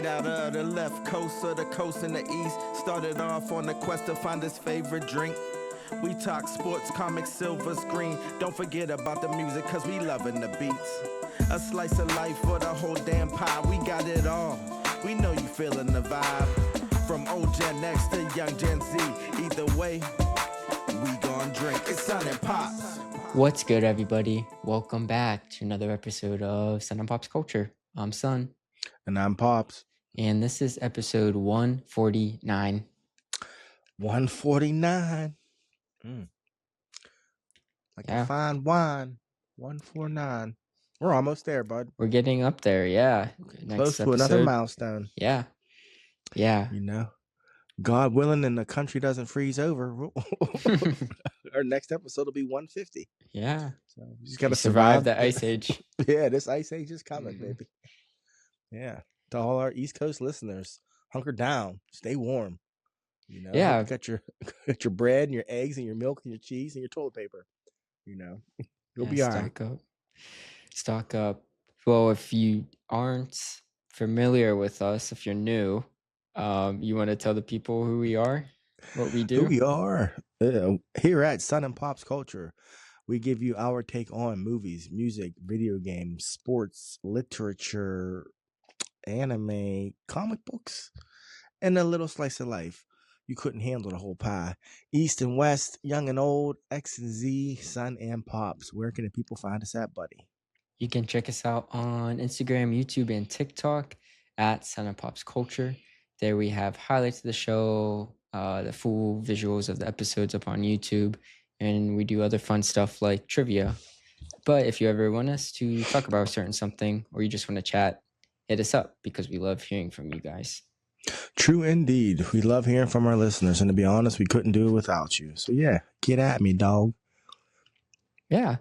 Straight out of the left coast of the coast in the east. Started off on the quest to find his favorite drink. We talk sports, comics, silver screen. Don't forget about the music, cause we loving the beats. A slice of life for the whole damn pie. We got it all. We know you feeling the vibe. From old Gen X to young Gen Z. Either way, we gon' drink. It's Son and Pops. What's good, everybody? Welcome back to another episode of Son and Popsculture. I'm Son. And I'm Pops. And this is episode 149. 149. Like a fine wine. 149. We're almost there, bud. We're getting up there, yeah. Close to another milestone. Yeah. You know, God willing and the country doesn't freeze over. Our next episode will be 150. Yeah. So we just got to survive the ice age. Yeah, this ice age is coming, baby. Yeah. To all our East Coast listeners, hunker down. Stay warm. You know, yeah. You got your bread and your eggs and your milk and your cheese and your toilet paper. You know, you'll be all right. Stock up. Well, if you aren't familiar with us, if you're new, you want to tell the people who we are, what we do? Who we are. Here at Son and Popsculture, we give you our take on movies, music, video games, sports, literature, anime, comic books, and a little slice of life. You couldn't handle the whole pie. East and West, young and old, X and Z, Son and Pops. Where can the people find us at, buddy? You can check us out on Instagram, YouTube, and TikTok at Son and Popsculture. There we have highlights of the show, the full visuals of the episodes up on YouTube, and we do other fun stuff like trivia. But if you ever want us to talk about a certain something or you just want to chat, hit us up because we love hearing from you guys. True indeed. We love hearing from our listeners, and to be honest, we couldn't do it without you. So yeah, get at me, dog. Yeah.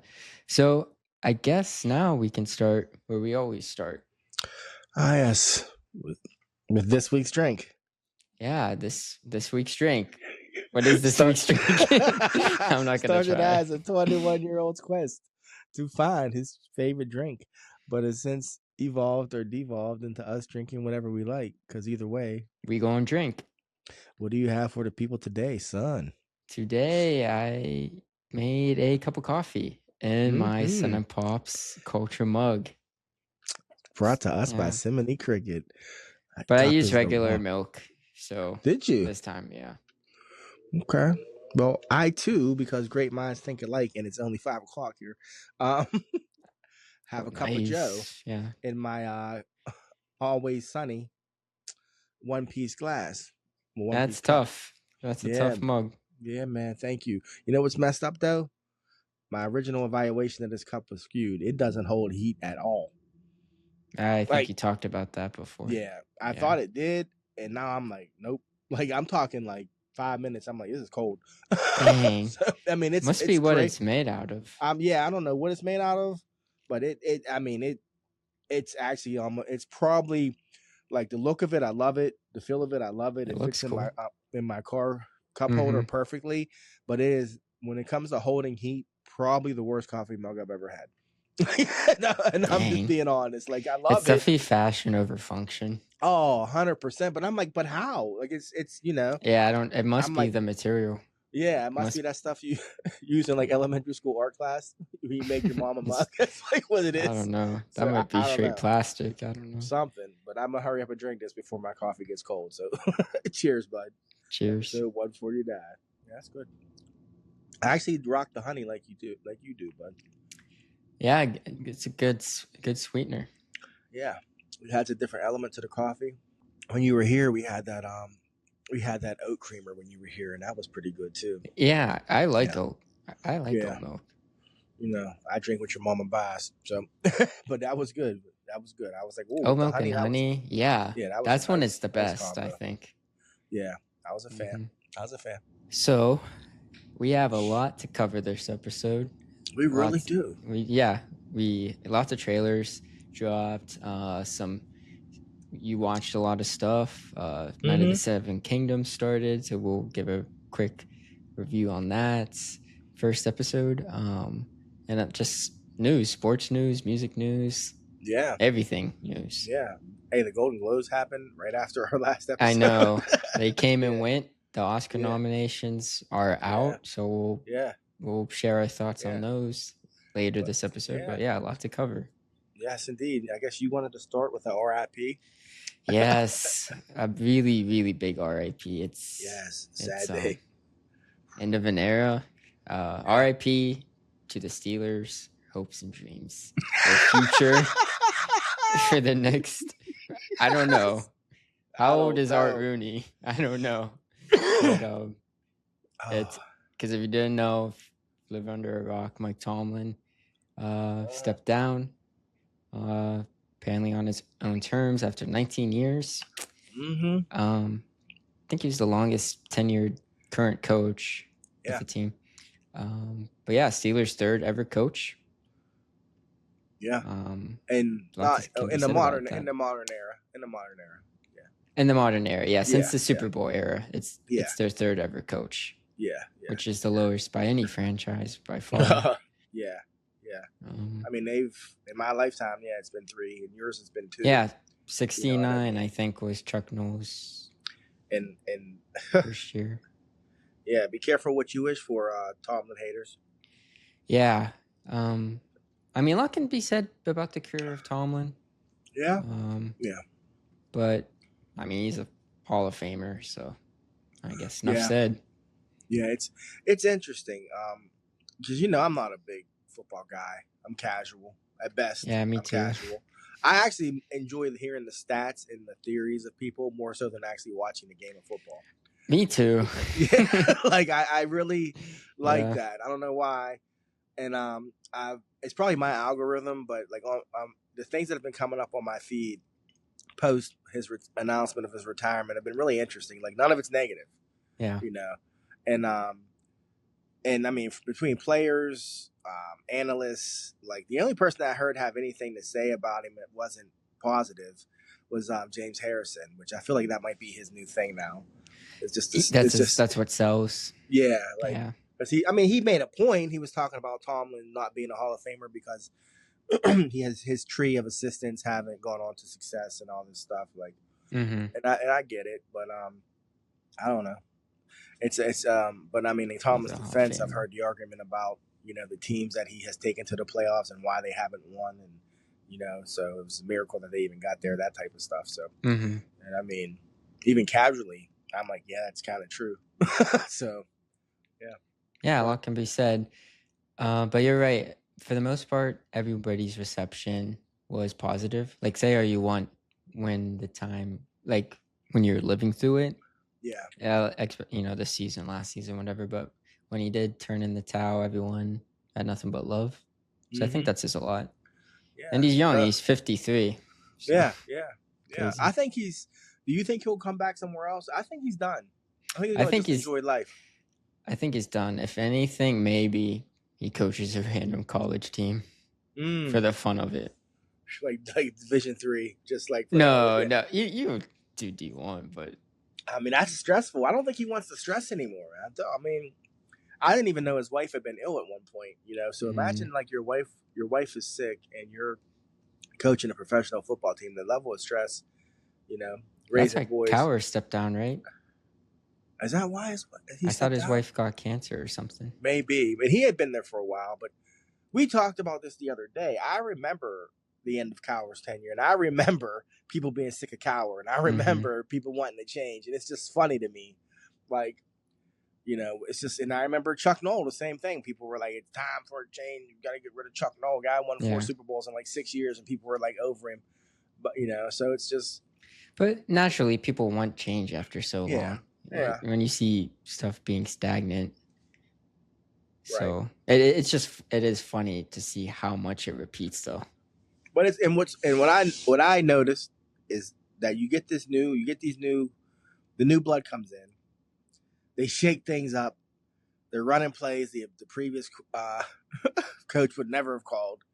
So I guess now we can start where we always start. Yes. With this week's drink. Yeah, this week's drink. What is this week's drink? I'm not going to try. Started as a 21-year-old's quest to find his favorite drink, but has since evolved or devolved into us drinking whatever we like, because either way, we go and drink. What do you have for the people today, son? Today, I made a cup of coffee in my Son and Pops culture mug. Brought to us by Simony Cricket. But I used regular milk. So did you? This time, yeah. Okay. Well, I too, because great minds think alike, and it's only 5 o'clock here, have a cup of Joe in my always sunny one-piece glass. That's tough. That's a tough mug. Yeah, man. Thank you. You know what's messed up, though? My original evaluation of this cup was skewed. It doesn't hold heat at all. I think you talked about that before. Yeah, I thought it did, and now I'm like, nope. Like, I'm talking like 5 minutes. I'm like, this is cold. Dang. So, I mean, it's must be what it's made out of. Yeah, I don't know what it's made out of, but it's actually it's probably like the look of it. I love it. The feel of it. I love it. It fits cool. in my car cup holder perfectly. But it is, when it comes to holding heat, probably the worst coffee mug I've ever had. And I'm just being honest. Like, I love it. It's definitely fashion over function. Oh, 100%. But I'm like, but how? Like, it's you know. Yeah, it must be the material. Yeah, it must be that stuff you use in like elementary school art class. You make your mom a mug. That's like what it is. I don't know. That might be straight plastic. I don't know. Something. But I'm gonna hurry up and drink this before my coffee gets cold. So cheers, bud. Cheers. So 149. Yeah, that's good. I actually rock the honey like you do, bud. Yeah, it's a good sweetener. Yeah, it adds a different element to the coffee. When you were here, we had that oat creamer when you were here, and that was pretty good too. Yeah, I like oat. I like oat milk. You know, I drink what your mama buys, so but that was good. That was good. I was like, "Ooh, oat milk and honey." Yeah, that's when it's the best, I think. Yeah, I was a fan. I was a fan. So, we have a lot to cover this episode. We really do. Lots of trailers dropped. You watched a lot of stuff. Night of the Seven Kingdoms started, so we'll give a quick review on that first episode. And just news, sports news, music news. Yeah. Everything news. Yeah. Hey, the Golden Globes happened right after our last episode. I know. They came and Yeah. went. The Oscar Yeah. nominations are out, so we'll share our thoughts on those later this episode. But yeah, a lot to cover. Yes, indeed. I guess you wanted to start with the RIP. Yes, a really, really big RIP. Sad day. End of an era. RIP to the Steelers. Hopes and dreams. Their future for the next. I don't know. How old is Art Rooney? I don't know. But, it's because if you didn't know, live under a rock. Mike Tomlin stepped down. Apparently on his own terms after 19 years. Mm-hmm. I think he was the longest tenured current coach of the team. But yeah, Steelers' third ever coach. Yeah. And not in the modern era. In the modern era, since the Super Bowl era, it's their third ever coach. Yeah. Which is the lowest by any franchise by far. Yeah. I mean, in my lifetime, it's been 3, and yours has been 2. Yeah, 69, you know I mean? I think, was Chuck Noll's and first year. Yeah, be careful what you wish for, Tomlin haters. Yeah. I mean, a lot can be said about the career of Tomlin. Yeah. But, I mean, he's a Hall of Famer, so I guess enough said. Yeah, it's interesting. Because, I'm not a big football guy. I'm casual at best. Yeah, me too. Casual. I actually enjoy hearing the stats and the theories of people more so than actually watching the game of football. Me too. Like I really like that. I don't know why. And it's probably my algorithm, but like the things that have been coming up on my feed post his announcement of his retirement have been really interesting. Like none of it's negative. Yeah. And I mean, between players, analysts, like the only person that I heard have anything to say about him that wasn't positive was James Harrison, which I feel like that might be his new thing now. It's just that's what sells. Yeah, because he made a point. He was talking about Tomlin not being a Hall of Famer because he has his tree of assistants haven't gone on to success and all this stuff. Like, and I get it, but I don't know. But I mean, in Tomlin's defense, I've heard the argument about the teams that he has taken to the playoffs and why they haven't won, and so it was a miracle that they even got there, that type of stuff. So, and I mean, even casually, I'm like, yeah, that's kind of true. So, yeah, a lot can be said, but you're right. For the most part, everybody's reception was positive. Like, say, or you want when the time, like when you're living through it. Yeah. This season, last season, whatever. But when he did turn in the towel, everyone had nothing but love. So I think that says a lot. Yeah. And he's young. He's 53. So. Yeah. I think do you think he'll come back somewhere else? I think he's done. I think he's enjoyed life. I think he's done. If anything, maybe he coaches a random college team for the fun of it. Like Division III, just like. No. You do D1, but. I mean, that's stressful. I don't think he wants to stress anymore. I mean, I didn't even know his wife had been ill at one point, So imagine like your wife is sick and you're coaching a professional football team. The level of stress, raising boys. Cowher stepped down, right? Is that why? I thought his wife got cancer or something. Maybe, but he had been there for a while. But we talked about this the other day. I remember the end of Cowher's tenure, and I remember people being sick of Cowher, and I remember people wanting to change, and it's just funny to me, like, it's just. And I remember Chuck Noll, the same thing. People were like, "It's time for a change. You got to get rid of Chuck Noll." Guy won 4 Super Bowls in like 6 years, and people were like over him. But so it's just. But naturally, people want change after so long. Yeah. When you see stuff being stagnant. So it is funny to see how much it repeats, though. But what I noticed is that the new blood comes in, they shake things up, they're running plays the previous coach would never have called,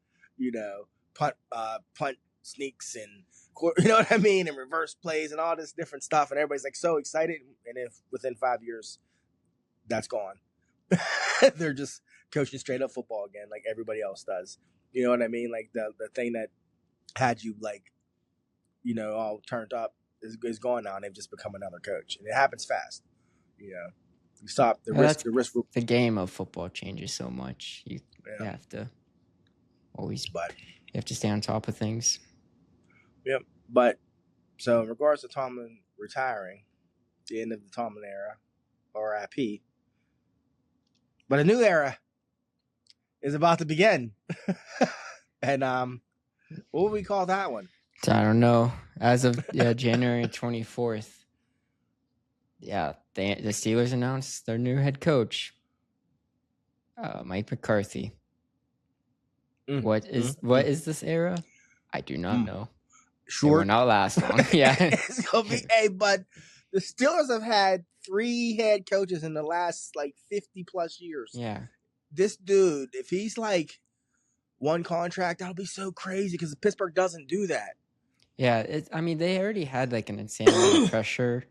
punt sneaks and you know what I mean, and reverse plays and all this different stuff, and everybody's like so excited, and if within 5 years, that's gone. They're just coaching straight up football again, like everybody else does. You know what I mean? Like the thing that had you like, all turned up is gone now, and they've just become another coach, and it happens fast. You stop the risk. The risk. The game of football changes so much. You have to always, but you have to stay on top of things. Yep. But so in regards to Tomlin retiring, the end of the Tomlin era, RIP. But a new era is about to begin. And what would we call that one? I don't know. As of January 24th, the Steelers announced their new head coach, Mike McCarthy. What is this era? I do not know. Sure, it will not last long. Yeah, it's gonna be. Hey, but the Steelers have had 3 head coaches in the last 50 plus years. Yeah, this dude, if he's one contract, that'll be so crazy because Pittsburgh doesn't do that. Yeah, they already had an insane amount of pressure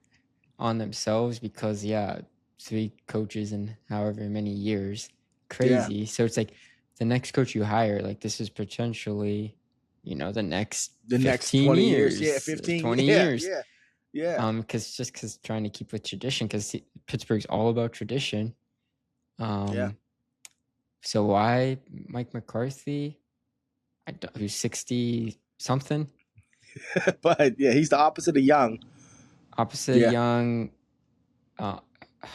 on themselves because 3 coaches in however many years, crazy. Yeah. So it's the next coach you hire, this is potentially, the next 20 years. Yeah, 20 years. Yeah. Because trying to keep with tradition, because Pittsburgh's all about tradition. So why Mike McCarthy? Who's 60 something? But he's the opposite of young. Young.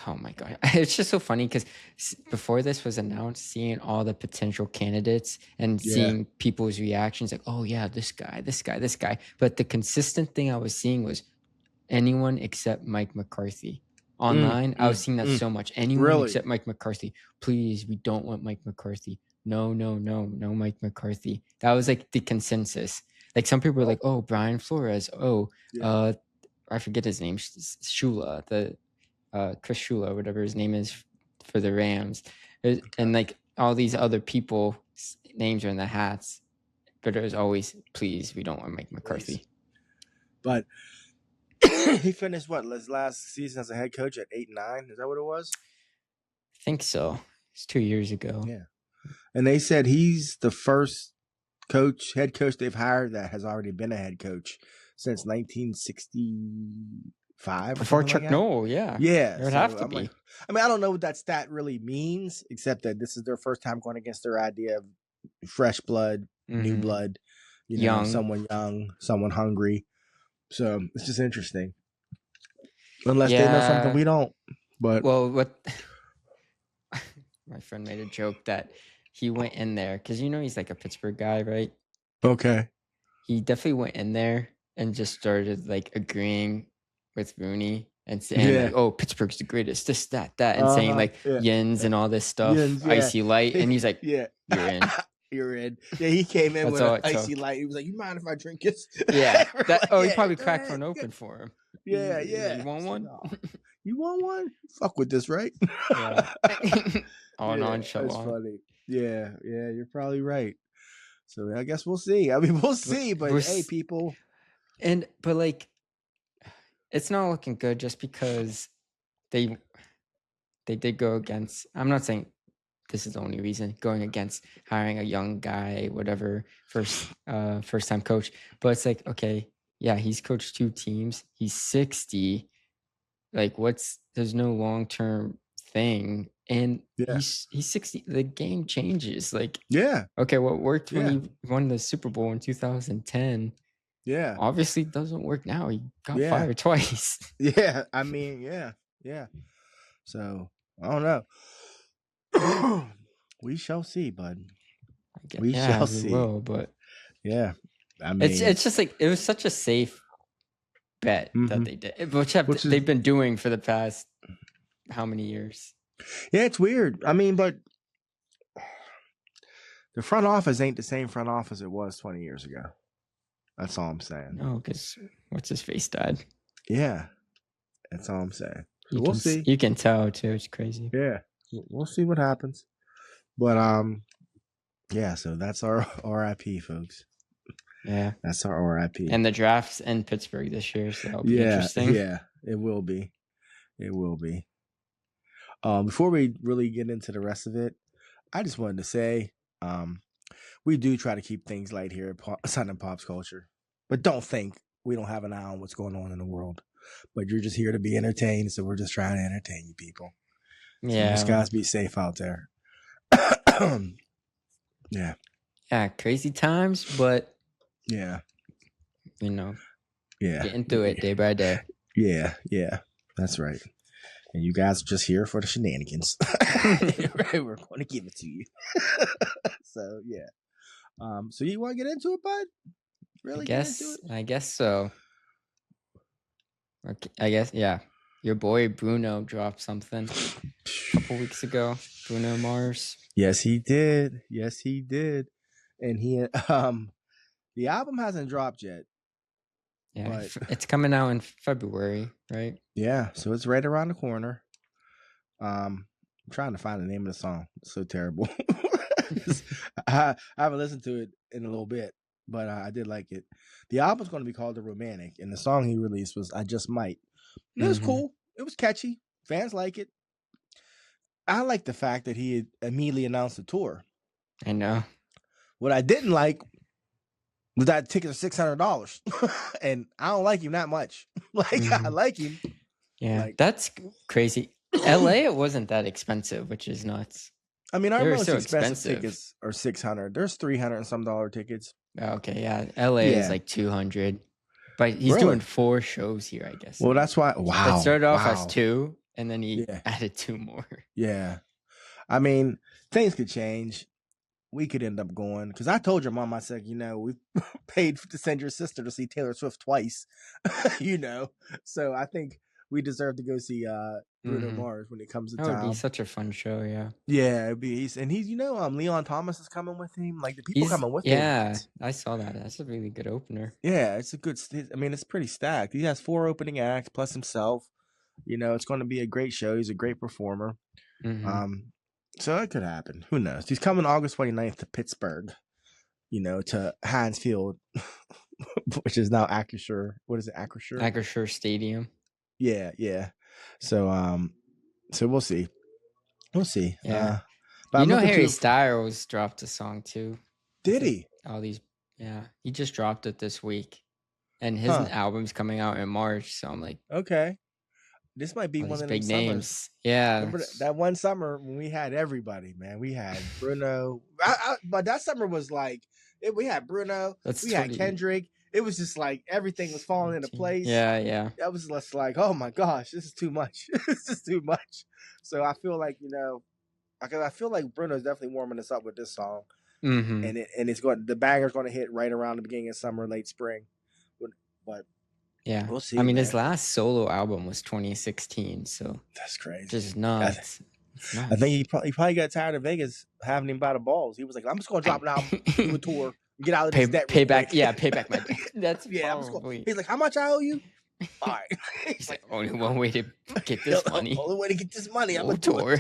Oh my God. It's just so funny because before this was announced, seeing all the potential candidates and seeing people's reactions oh yeah, this guy. But the consistent thing I was seeing was anyone except Mike McCarthy. Online, I was seeing that so much. Anyone except Mike McCarthy. Please, we don't want Mike McCarthy. No, Mike McCarthy. That was the consensus. Some people were oh, Brian Flores. Oh, I forget his name. Shula, Chris Shula, whatever his name is for the Rams. And all these other people, names are in the hats. But it was always, please, we don't want Mike McCarthy. Please. But he finished his last season as a head coach at 8-9? Is that what it was? I think so. It's 2 years ago. Yeah. And they said he's the first head coach they've hired that has already been a head coach since 1965. Before Chuck Noll, yeah. Yeah. It would have to be. I don't know what that stat really means, except that this is their first time going against their idea of fresh blood, new blood, someone young, someone hungry. So it's just interesting. Unless they know something we don't. But what my friend made a joke that he went in there because he's a Pittsburgh guy, right? Okay. He definitely went in there and just started agreeing with Rooney and saying oh, Pittsburgh's the greatest, this, that, and saying yins and all this stuff, icy light, and he's you're in. You're in. Yeah, he came in with an icy light. He was you mind if I drink this? Yeah. He probably cracked one open for him. Yeah. You want one? You want one? Fuck with this, right? Yeah. Nonchalant. That's funny. Yeah, you're probably right. So I guess we'll see. We'll see. But hey, people. But it's not looking good just because they did go against. I'm not saying this is the only reason going against hiring a young guy, whatever, first time coach. But it's okay, yeah, he's coached 2 teams. He's 60. There's no long-term thing. And he's 60. The game changes. Okay, what worked when he won the Super Bowl in 2010? Yeah. Obviously doesn't work now. He got fired twice. Yeah. Yeah. So I don't know. We shall see, bud. We shall see. Will, but yeah, it's just it was such a safe bet that they did, which they've been doing for the past how many years? Yeah, it's weird. But the front office ain't the same front office it was 20 years ago. That's all I'm saying. No, because what's his face died. Yeah, that's all I'm saying. We'll see. You can tell too. It's crazy. Yeah. We'll see what happens. But so that's our RIP, folks. Yeah. That's our RIP. And the draft's in Pittsburgh this year, so that'll be interesting. Yeah, it will be. Before we really get into the rest of it, I just wanted to say, we do try to keep things light here at Son and Pops Culture. But don't think we don't have an eye on what's going on in the world. But you're just here to be entertained, so we're just trying to entertain you people. So Yeah. just guys be safe out there. Yeah. Yeah, crazy times, but Yeah. Yeah. Yeah. Getting through it day by day. Yeah. That's right. And you guys are just here for the shenanigans. Right, we're going to give it to you. So yeah. So you want to get into it, bud? Really get into it? I guess so. Okay, I guess, yeah. Your boy Bruno dropped something a couple weeks ago. Bruno Mars. Yes, he did. And he the album hasn't dropped yet. Yeah, but it's coming out in February, right? Yeah, so it's right around the corner. I'm trying to find the name of the song. It's so terrible. I haven't listened to it in a little bit, but I did like it. The album's going to be called The Romantic, and the song he released was I Just Might. It was cool. It was catchy. Fans like it. I like the fact that he had immediately announced a tour. I know. What I didn't like was that tickets are $600, and I don't like him that much. I like him. Yeah, that's crazy. LA, it wasn't that expensive, which is nuts. I mean, our most so expensive tickets are $600. There's $300 and some tickets. Okay, yeah. LA is like $200. But he's doing 4 shows here, I guess. Well, that's why. Wow. It started off as 2, and then he added 2 more. Yeah. I mean, things could change. We could end up going. Because I told your mom, I said, we paid to send your sister to see Taylor Swift twice. So I think we deserve to go see Bruno Mars when it comes to town. That would be such a fun show, yeah. Yeah, it'd be. And he's, Leon Thomas is coming with him. Like the people coming with him. Yeah, I saw that. That's a really good opener. Yeah, it's a good. I mean, it's pretty stacked. He has 4 opening acts plus himself. It's going to be a great show. He's a great performer. So it could happen. Who knows? He's coming August 29th to Pittsburgh. To Heinz Field, which is now Acrisure. What is it? Acrisure. Acrisure Stadium. Yeah. So we'll see. Yeah. But Harry Styles dropped a song too. Did he? Yeah. He just dropped it this week, and his album's coming out in March. So I'm like, okay, this might be one of the big names. Summers. Yeah. Remember that one summer when we had everybody, man. We had Bruno, but that summer was like we had Bruno. We had Kendrick. It was just like everything was falling into place. Yeah. That was just like, oh my gosh, this is too much. This is too much. So I feel like I feel like Bruno's definitely warming us up with this song, and it's going. The banger's going to hit right around the beginning of summer, late spring. But yeah, we'll see. I mean, his last solo album was 2016, so that's crazy. Just nuts. I think he probably got tired of Vegas having him by the balls. He was like, I'm just going to drop an album, do a tour. Get out of this debt. Pay back my debt. That's he's like, how much I owe you? All right. He's like, only one way to get this money. Only way to get this money. I'm a tour.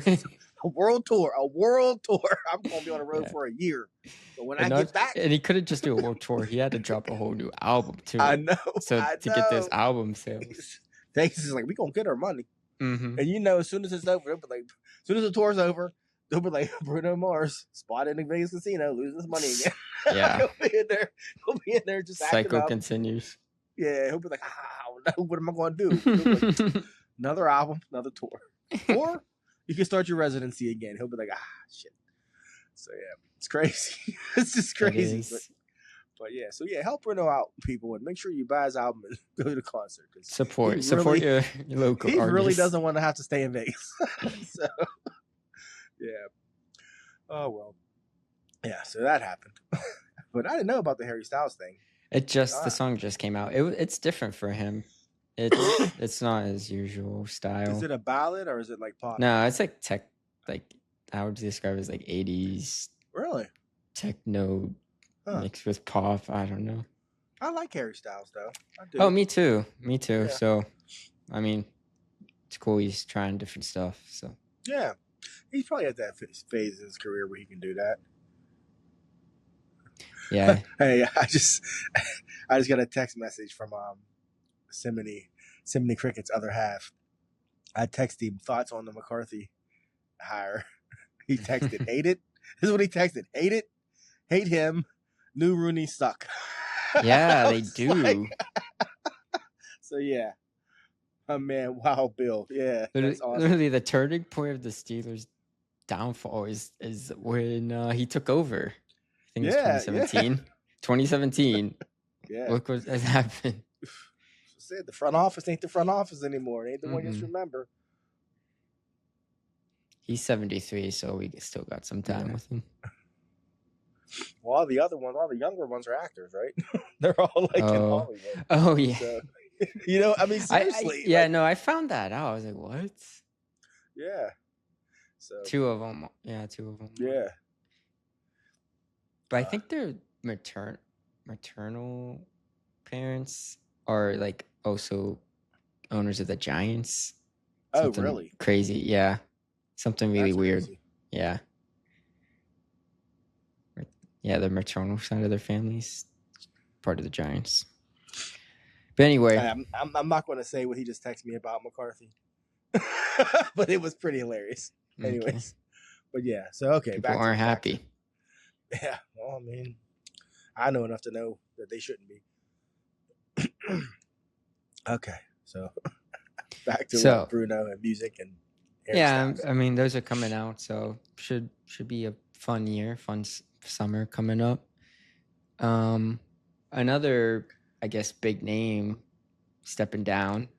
A world tour. I'm going to be on the road for a year. But when I get back, and he couldn't just do a world tour. He had to drop a whole new album too. I know. To get those album sales, Vegas is like, we gonna get our money. And as soon as it's over, they'll be like, as soon as the tour's over, they'll be like, Bruno Mars spotted in Vegas casino, losing his money again. Yeah, he'll be in there just cycle continues. Yeah, he'll be like, what am I going to do? Like, another album, another tour, or you can start your residency again. He'll be like, shit. So yeah, it's crazy. It's just crazy. But yeah, so yeah, help Bruno out, people, and make sure you buy his album and go to the concert. Support your local He artist. really doesn't want to have to stay in Vegas. So yeah. Oh well. Yeah, so that happened. But I didn't know about the Harry Styles thing. The song just came out. It's different for him. It's not his usual style. Is it a ballad or is it like pop? No, it's like I would describe it as like 80s. Really? Techno mixed with pop. I don't know. I like Harry Styles though. I do. Oh, me too. Yeah. So, I mean, it's cool. He's trying different stuff. So yeah, he's probably at that phase in his career where he can do that. Yeah. Hey, I just got a text message from Simony Cricket's other half. I texted him thoughts on the McCarthy hire. He texted, hate it. This is what he texted. Hate it. Hate him. New Rooney suck. Yeah, I they was do. like- so yeah, oh man, Wild Bill. Yeah, that's awesome. Literally, the turning point of the Steelers' downfall is when he took over. I think it was Yeah, 2017. 2017. Yeah. Look what has happened. Said the front office ain't the front office anymore. It ain't the one you just Mm-mm. remember. He's 73, so we still got some time with him. Well, all the younger ones are actors, right? They're all like in Hollywood. Oh yeah. So, I mean, seriously. I found that out. I was like, what? Yeah. So Two of them. Yeah, two of them. yeah. But I think their maternal parents are like also owners of the Giants. Something really? Crazy, yeah. Something really That's weird. crazy. Yeah. Yeah, the maternal side of their family's part of the Giants. But anyway, I'm not going to say what he just texted me about McCarthy, but it was pretty hilarious. Anyways, okay. But yeah, so okay, People aren't happy. Yeah, well, I mean, I know enough to know that they shouldn't be. Okay, so back to Bruno and music and I mean, those are coming out, so should be a fun year, fun summer coming up. Another, I guess, big name stepping down.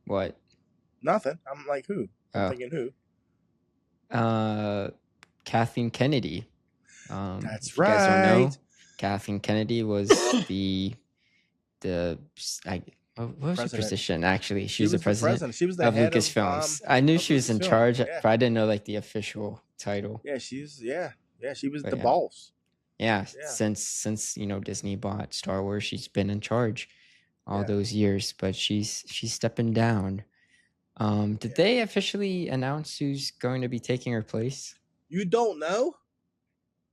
What? Nothing. I'm like, who? I'm thinking who? Kathleen Kennedy. That's if you guys don't know, right. Kathleen Kennedy was what was her position actually? She was the president. She was the of head Lucasfilms. I knew she was in charge, yeah. but I didn't know like the official title. Yeah, she was But the boss. Yeah, since Disney bought Star Wars, she's been in charge all those years, but she's stepping down. Did they officially announce who's going to be taking her place? You don't know?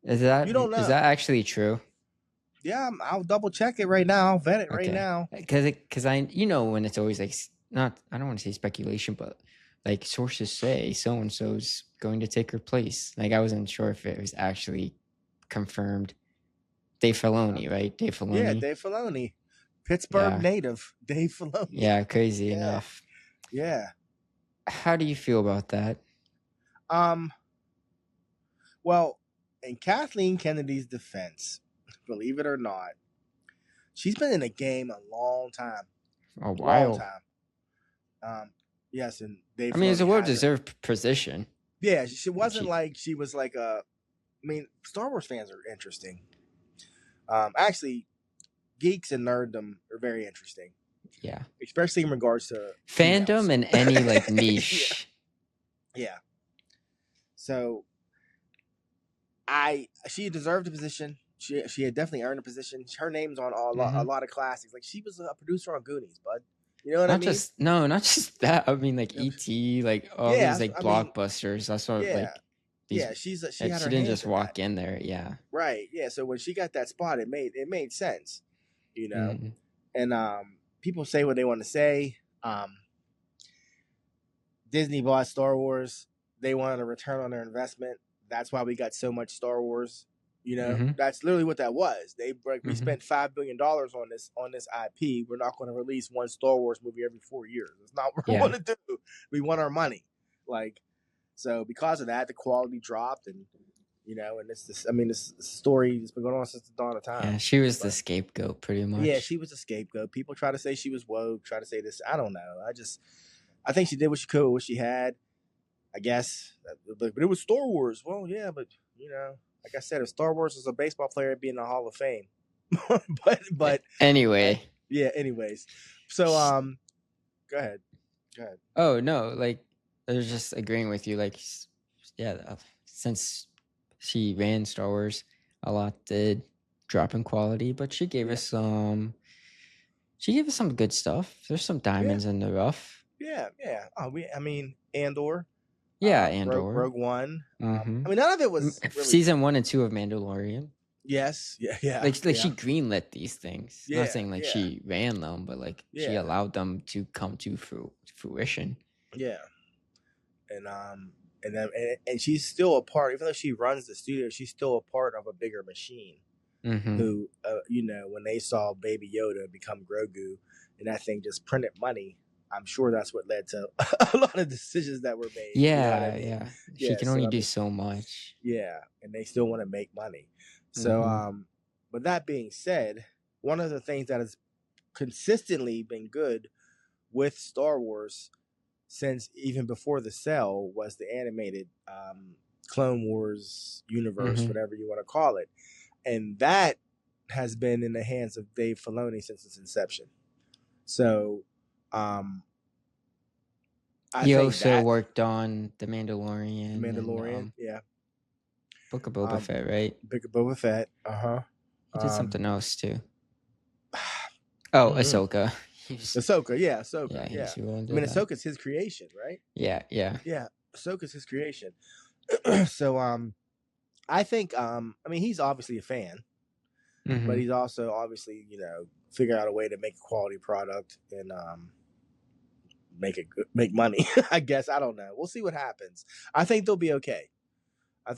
Is that you don't know? Is that actually true? Yeah, I'll double check it right now. I'll vet it right now. Because I when it's always like I don't want to say speculation, but like sources say so and so's going to take her place. Like I wasn't sure if it was actually confirmed. Dave Filoni, right? Dave Filoni. Yeah, Dave Filoni, Pittsburgh native. Dave Filoni. Yeah, crazy enough. Yeah. How do you feel about that? Well, in Kathleen Kennedy's defense, believe it or not, she's been in the game a long time. A while. Long time. Yes, and Dave. I mean, it's a well-deserved position. Yeah, she wasn't like she was like a. I mean, Star Wars fans are interesting. Actually, geeks and nerddom are very interesting. Yeah, especially in regards to fandom and any like niche. Yeah. So, she deserved a position. She had definitely earned a position. Her name's on a lot of classics. Like she was a producer on Goonies, bud. You know what I mean? Not just that. I mean, like E.T., like all these like blockbusters. That's what she didn't just walk in there. Yeah. Right. Yeah. So when she got that spot, it made sense. And people say what they want to say. Disney bought Star Wars. They wanted a return on their investment. That's why we got so much Star Wars. That's literally what that was. We spent $5 billion on this IP. We're not going to release one Star Wars movie every 4 years. That's not what we want to do. We want our money. So because of that, the quality dropped, and this story has been going on since the dawn of time. Yeah, she was the scapegoat, pretty much. Yeah, she was the scapegoat. People try to say she was woke, try to say this. I don't know. I think she did what she could with what she had. I guess, but it was Star Wars. Well, yeah, but like I said, if Star Wars was a baseball player, it'd be in the Hall of Fame. but anyway. Yeah. Anyways, so go ahead. Oh no, like I was just agreeing with you. Like, since she ran Star Wars, a lot did drop in quality, but she gave us some. She gave us some good stuff. There's some diamonds in the rough. Yeah. Andor. Yeah, Andor. Rogue One. Mm-hmm. I mean, none of it was really... season 1 and 2 of Mandalorian. Yes, yeah. Like she greenlit these things. Not saying like she ran them, but like she allowed them to come to fruition. Yeah, and she's still a part. Even though she runs the studio, she's still a part of a bigger machine. Mm-hmm. who, when they saw Baby Yoda become Grogu, and that thing just printed money. I'm sure that's what led to a lot of decisions that were made. You know what I Yeah, mean? yeah. She Yeah. can So only I do mean, so much. yeah, and they still want to make money. So, Mm-hmm. but that being said, one of the things that has consistently been good with Star Wars since even before the sale was the animated Clone Wars universe, Mm-hmm. whatever you want to call it, and that has been in the hands of Dave Filoni since its inception. So, I He think also that worked on The Mandalorian and Mandalorian, yeah, Book of Boba Fett, right? Big Boba Fett, He did something else too. Oh, Ahsoka. Ahsoka, yeah, Yeah, yeah. he's willing I to mean, do that. Ahsoka's his creation, right? Yeah, yeah. Yeah, Ahsoka's his creation. So, I think, I mean, he's obviously a fan, Mm-hmm. but he's also obviously, figure out a way to make a quality product and make money. I guess I don't know. We'll see what happens. I think they'll be okay. I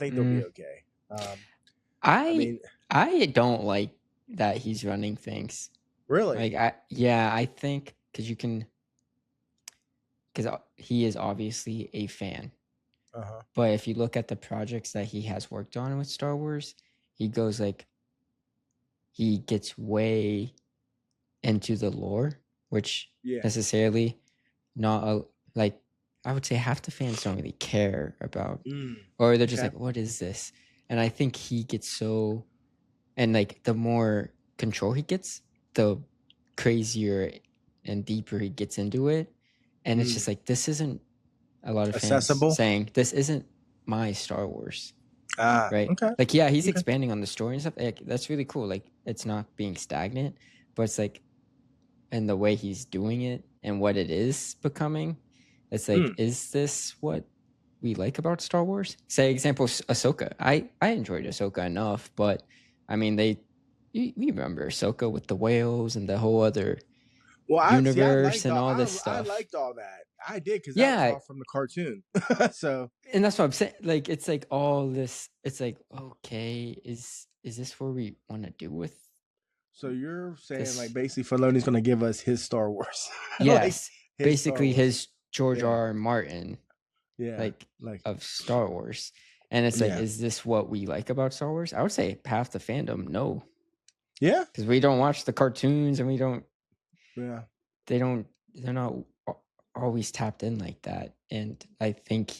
I mean, I don't like that he's running things. really, I think because he is obviously a fan. But if you look at the projects that he has worked on with Star Wars, he gets way into the lore, which yeah, necessarily not like I would say half the fans don't really care about, or they're just okay. like, what is this? And I think he gets so, and like the more control he gets, the crazier and deeper he gets into it. And it's just like, this isn't, a lot of fans Accessible. saying, this isn't my Star Wars. Right? Okay. Like, yeah, he's expanding on the story and stuff. Like, that's really cool. Like, it's not being stagnant, but it's like, and the way he's doing it and what it is becoming, it's like, is this what we like about Star Wars? Say, example, Ahsoka. I enjoyed Ahsoka enough, but I mean, you remember Ahsoka with the whales and the whole other universe and all this stuff. I liked all that. I did because Yeah, that was all from the cartoon. So, and that's what I'm saying. Like, it's like all this. It's like, okay, is this where we want to do with? So you're saying this? like basically Filoni's going to give us his Star Wars. Yes, like basically his George Yeah. R. Martin. Yeah, like of Star Wars. And it's like, is this what we like about Star Wars? I would say half the fandom, no. Yeah, because we don't watch the cartoons and we don't. Yeah, they're not always tapped in like that. And I think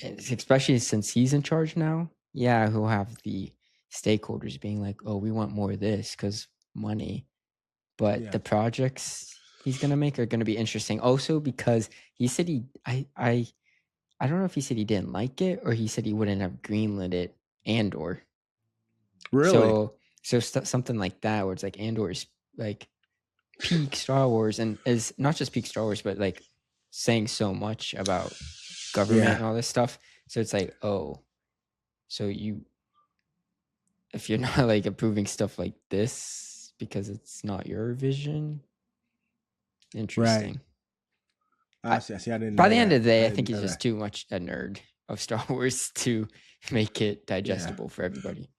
especially since he's in charge now, yeah, he'll have the stakeholders being like, oh, we want more of this because money. But the projects he's gonna make are gonna be interesting. Also, because he said I don't know if he said he didn't like it or he said he wouldn't have greenlit it Andor. Really? So something like that where it's like Andor is like peak Star Wars and is not just peak Star Wars, but like saying so much about government and all this stuff. So it's like, oh, so if you're not like approving stuff like this because it's not your vision, interesting. Right. I see. I didn't. By the end of the day, I think he's just too much a nerd of Star Wars to make it digestible for everybody.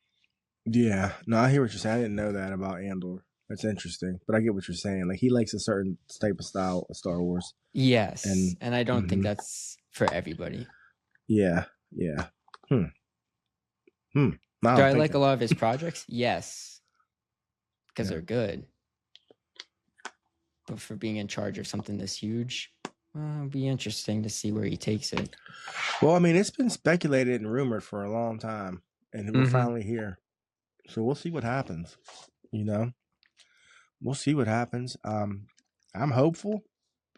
Yeah. No, I hear what you're saying. I didn't know that about Andor. That's interesting, but I get what you're saying. Like he likes a certain type of style of Star Wars. Yes, and I don't think that's for everybody. Yeah. Do I like a lot of his projects? Yes, because they're good. But for being in charge of something this huge, it'll be interesting to see where he takes it. Well, I mean, it's been speculated and rumored for a long time, and we're finally here. So we'll see what happens. We'll see what happens. I'm hopeful.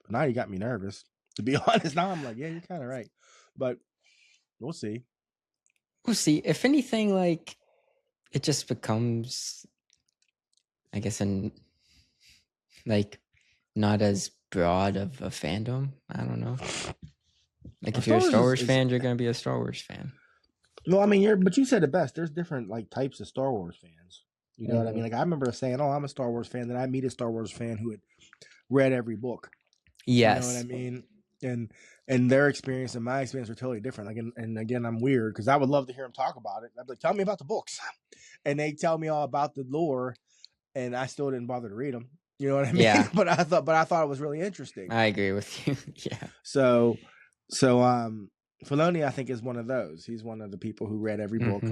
But now you got me nervous. To be honest, now I'm like, yeah, you're kind of right. But we'll see. We'll see. If anything, like it just becomes, I guess, not as broad of a fandom. I don't know. Like if you're a Star Wars fan, you're gonna be a Star Wars fan. No, I mean, but you said it best. There's different like types of Star Wars fans. You know what I mean? Like I remember saying, "Oh, I'm a Star Wars fan." Then I meet a Star Wars fan who had read every book. Yes. You know what I mean? and their experience and my experience were totally different. Like, and again, I'm weird because I would love to hear them talk about it. I'd be like, tell me about the books, and they tell me all about the lore, and I still didn't bother to read them. You know what I mean? Yeah. but I thought it was really interesting. I agree with you. Yeah. So Filoni, I think, is one of those. He's one of the people who read every book,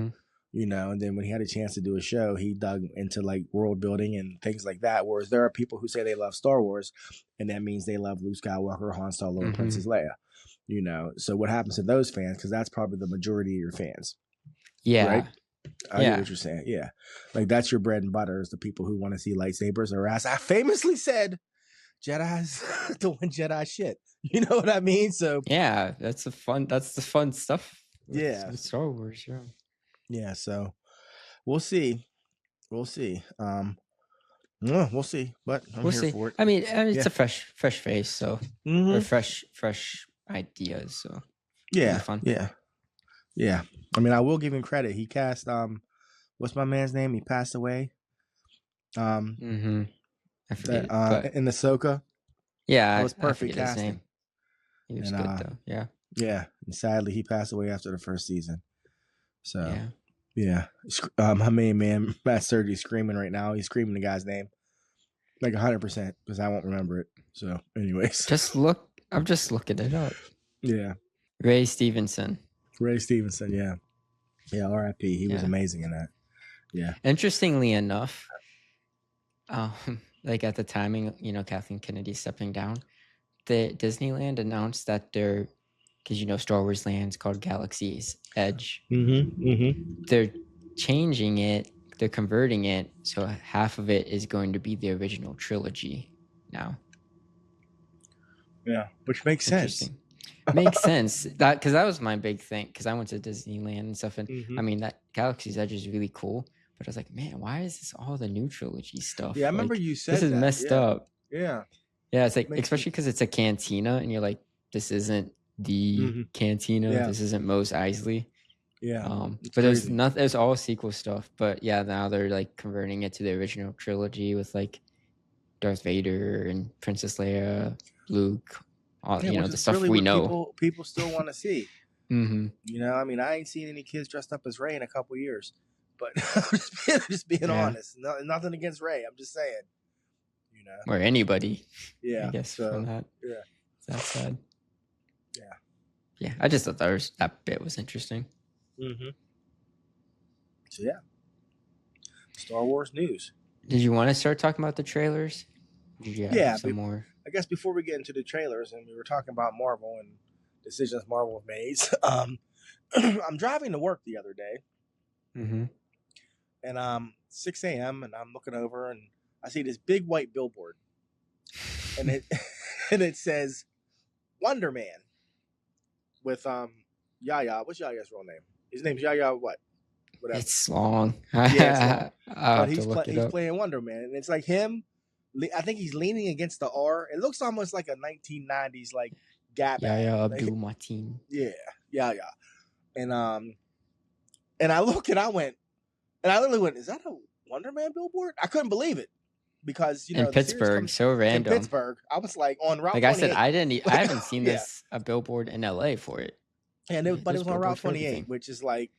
you know, and then when he had a chance to do a show, he dug into like world building and things like that. Whereas there are people who say they love Star Wars, and that means they love Luke Skywalker, Han Solo, and Princess Leia. You know, so what happens to those fans? Because that's probably the majority of your fans. Yeah. Right? I get what you're saying. Yeah. Like that's your bread and butter is the people who want to see lightsabers, or as I famously said, Jedi's doing Jedi shit. You know what I mean? So yeah, that's the fun stuff. With Star Wars, yeah. Yeah, so we'll see. We'll see. We'll see. But I'm here for it. I mean it's a fresh face, so or fresh ideas. So yeah, fun. Yeah. I mean, I will give him credit. He cast what's my man's name? He passed away. I forget in Ahsoka. Yeah, that was perfect casting. His name. He was good though. Yeah. Yeah, and sadly he passed away after the first season. So yeah. My main man Matt Sturdy's screaming right now. He's screaming the guy's name like 100% because I won't remember it. So, anyways, I'm just looking it up. Yeah, Ray Stevenson. Yeah. R.I.P. He was amazing in that. Yeah. Interestingly enough, like at the timing, you know, Kathleen Kennedy stepping down, the Disneyland announced that because you know Star Wars Land's called Galaxy's Edge. They're changing it. They're converting it so half of it is going to be the original trilogy now. Yeah, which makes sense. Makes sense. Because that was my big thing. Because I went to Disneyland and stuff, and I mean that Galaxy's Edge is really cool. But I was like, man, why is this all the new trilogy stuff? Yeah, I remember you said this is messed up. Yeah. Yeah, it's like especially because it's a cantina, and you're like, this isn't the cantina. Yeah. This isn't Mos Eisley. Yeah. But there's nothing. There's all sequel stuff. But yeah, now they're like converting it to the original trilogy with like Darth Vader and Princess Leia, Luke. All you know, the stuff really we know. People still want to see. You know, I mean, I ain't seen any kids dressed up as Rey in a couple years. But I'm just being honest. Nothing against Rey. I'm just saying. You know, or anybody. Yeah, I guess so, from that. Yeah, that's sad. Yeah, yeah. I just thought that bit was interesting. So yeah, Star Wars news. Did you want to start talking about the trailers? Some more. I guess before we get into the trailers, and we were talking about Marvel and decisions Marvel made. I'm driving to work the other day. And 6 a.m. and I'm looking over and I see this big white billboard, and it says Wonder Man with Yaya. What's Yaya's real name? His name's Yaya what? Whatever. It's long. Yeah, it's long. But he's playing Wonder Man, and it's like him. I think he's leaning against the R. It looks almost like a 1990s like Gap. Yaya Abdul-Mateen. Yeah. And I look and I went. And I literally went, is that a Wonder Man billboard? I couldn't believe it because, you know, in Pittsburgh, so random. In Pittsburgh, I was like on Route 28. Like I said, I haven't seen a billboard in LA for it. And but it was on Route 28, which is like,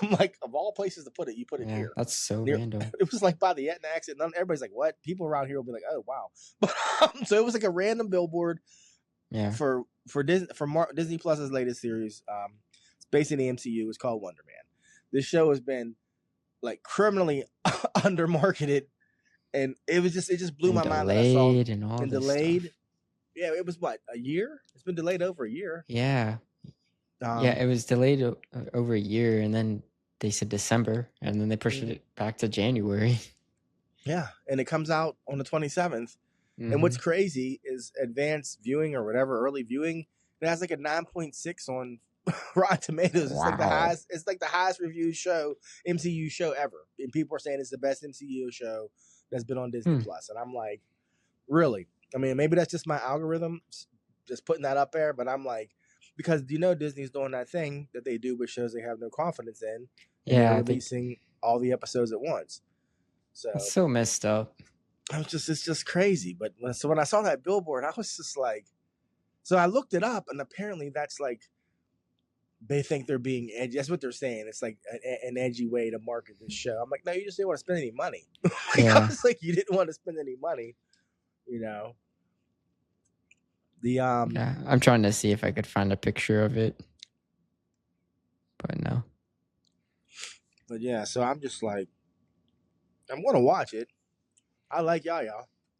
I'm like, of all places to put it, you put it here. That's so random. It was like by the Etna exit. Everybody's like, what? People around here will be like, oh wow. But so it was like a random billboard. Yeah. For Disney Plus's latest series, it's based in the MCU. It's called Wonder Man. This show has been like criminally undermarketed, and it just blew my mind. Delayed and all. And delayed. Yeah, it was what, a year? It's been delayed over a year. Yeah. It was delayed over a year, and then they said December, and then they pushed it back to January. Yeah, and it comes out on the 27th. And what's crazy is advanced viewing or whatever, early viewing, it has like a 9.6 on Rotten Tomatoes. Wow. It's like the highest reviewed MCU show ever. And people are saying it's the best MCU show that's been on Disney Plus. And I'm like, really? I mean, maybe that's just my algorithm just putting that up there, but I'm like, because you know Disney's doing that thing that they do with shows they have no confidence in. And they're releasing all the episodes at once. So it's so messed up. It's just crazy. But when I saw that billboard, I was just like, So I looked it up, and apparently that's like they think they're being edgy. That's what they're saying. It's like an edgy way to market this show. I'm like, no, you just didn't want to spend any money. I was like, you didn't want to spend any money, you know. Yeah, I'm trying to see if I could find a picture of it, but no. But yeah, so I'm just like, I'm gonna watch it. I like Yaya.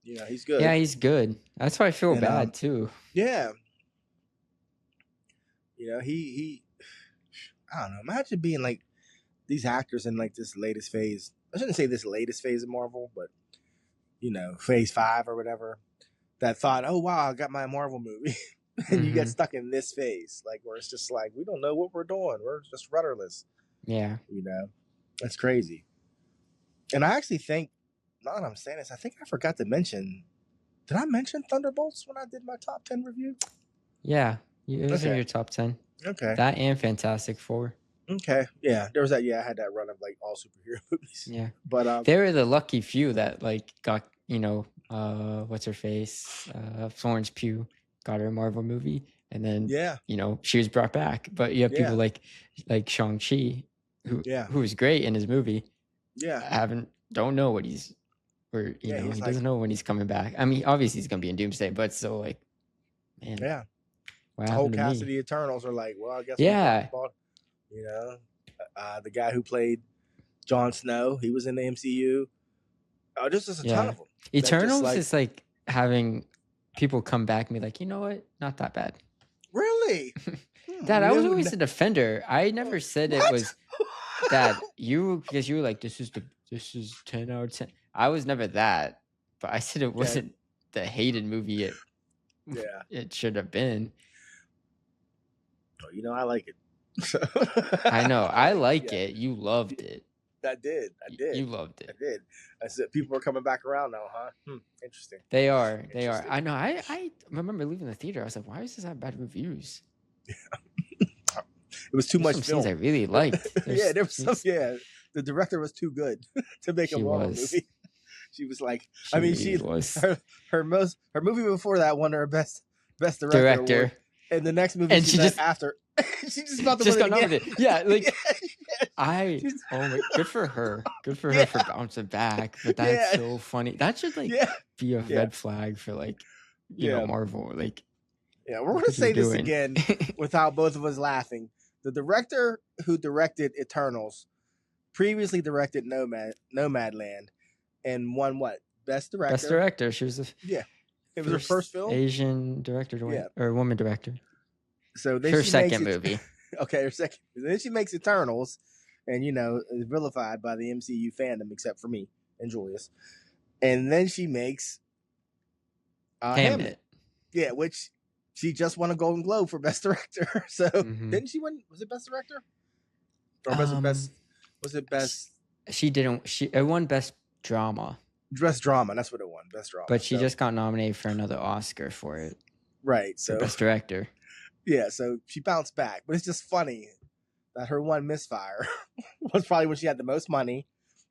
You know, he's good. Yeah, he's good. That's why I feel bad too. Yeah. You know, he I don't know. Imagine being like these actors in like this latest phase. I shouldn't say this latest phase of Marvel, but you know, phase 5 or whatever. That thought, oh wow, I got my Marvel movie. And you get stuck in this phase, like where it's just like we don't know what we're doing. We're just rudderless. Yeah. You know, that's crazy. And I actually think, now that I'm saying this, I think I forgot to mention. Did I mention Thunderbolts when I did my top 10 review? Yeah, it was in your top 10. Okay. That and Fantastic Four. Okay. Yeah, there was that. Yeah, I had that run of like all superhero movies. Yeah, but they were the lucky few that like got, you know, what's her face, Florence Pugh got her Marvel movie, and then you know, she was brought back. But you have people like Shang-Chi, who was great in his movie. Yeah, don't know what he's, or you know, he doesn't know when he's coming back. I mean, obviously he's gonna be in Doomsday, but still, like, man, the whole cast of the Eternals are like, well, I guess you know, the guy who played Jon Snow, he was in the MCU. Oh, just a ton of them. Eternals is like having people come back and be like, you know what, not that bad. Really? Dad, I was always a defender. I never said it was that because you were like, this is 10 out of 10. I was never that, but I said it wasn't the hated movie it should have been. Oh, you know, I like it. I know. I like it. You loved it. I did. You loved it. I did. I said people are coming back around now, huh? Interesting. They are. I know. I remember leaving the theater. I was like, why is this have bad reviews? It was too much film. Scenes I really liked. There was some. Yeah, the director was too good to make a Marvel movie. She was like, she was her movie before that won her best director award. And the next movie she just after. She just about to got nominated. Yeah, like good for her. Good for her for bouncing back. But that's so funny. That should like be a red flag for like you know, Marvel. Like, yeah, we're gonna say this again without both of us laughing. The director who directed Eternals previously directed Nomadland and won what? Best director. Best director. She was it was her first film. Asian director or woman director. So then her second movie. Okay, her second. Then she makes Eternals, and you know, is vilified by the MCU fandom, except for me and Julius. And then she makes Hamlet. Yeah, which she just won a Golden Globe for Best Director. So didn't she win? Was it Best Director? Or was it Best? Was it Best? She didn't. It won Best Drama. Best Drama. That's what it won. Best Drama. But she just got nominated for another Oscar for it. Right. So Best Director. Yeah. So she bounced back, but it's just funny that her one misfire was probably when she had the most money,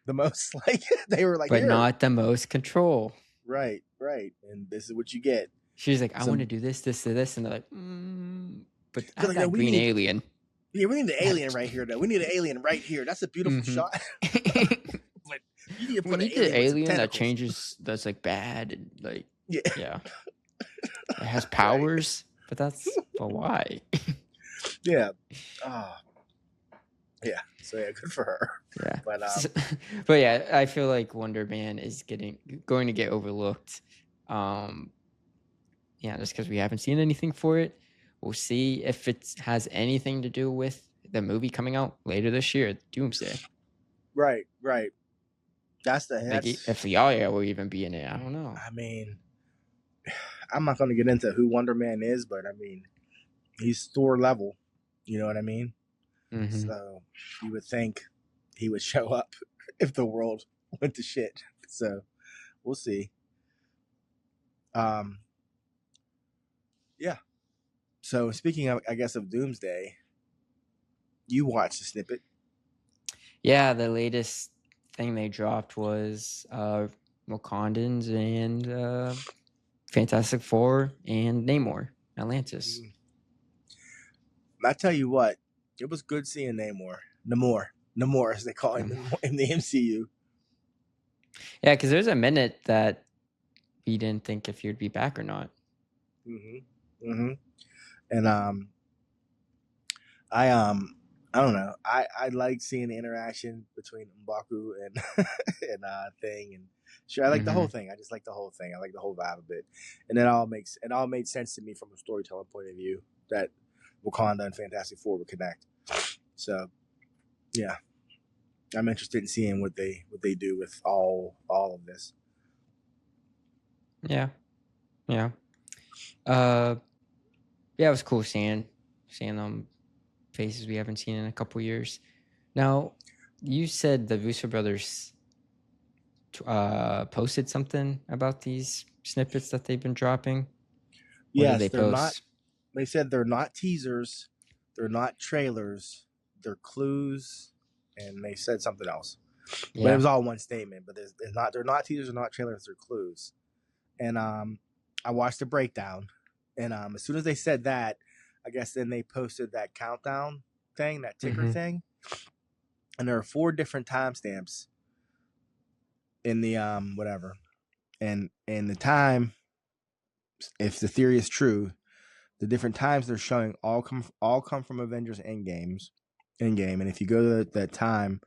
the most like they were like, but not the most control. Right. And this is what you get. She's like, I want to do this, and they're like, but I like, that green alien. Yeah, we need the alien right here, though. We need an alien right here. That's a beautiful shot. But you need to put an alien that changes. That's like bad and like yeah. It has powers, but why? Yeah. Yeah. So yeah, good for her. Yeah. But yeah, I feel like Wonder Man is going to get overlooked. Yeah, just because we haven't seen anything for it. We'll see if it has anything to do with the movie coming out later this year, Doomsday. Right. That's if Yaya will even be in it. I don't know. I mean, I'm not going to get into who Wonder Man is, but I mean, he's Thor level. You know what I mean? Mm-hmm. So you would think he would show up if the world went to shit. So we'll see. Yeah. So speaking of, I guess, of Doomsday, you watched the snippet. Yeah, the latest thing they dropped was Wakandans and Fantastic Four and Namor. Atlantis. I tell you what, it was good seeing Namor, as they call him in the MCU. Yeah, because there's a minute that we didn't think if he'd be back or not. And I don't know. I like seeing the interaction between M'Baku and and Thing, and sure, I like the whole thing. I just like the whole thing. I like the whole vibe of it, and it all made sense to me from a storytelling point of view that Wakanda and Fantastic Four would connect. So, yeah, I'm interested in seeing what they do with all of this. Yeah. Yeah, it was cool seeing faces we haven't seen in a couple years. Now, you said the Russo brothers posted something about these snippets that they've been dropping. Yes, they're not. They said they're not teasers, they're not trailers, they're clues, and they said something else. Yeah. But it was all one statement. But they're not teasers, they're not trailers, they're clues. And I watched the breakdown, and as soon as they said that, I guess then they posted that countdown thing, that ticker thing, and there are 4 different timestamps in the whatever, and the time, if the theory is true, the different times they're showing all come from Avengers Endgame, and if you go to that time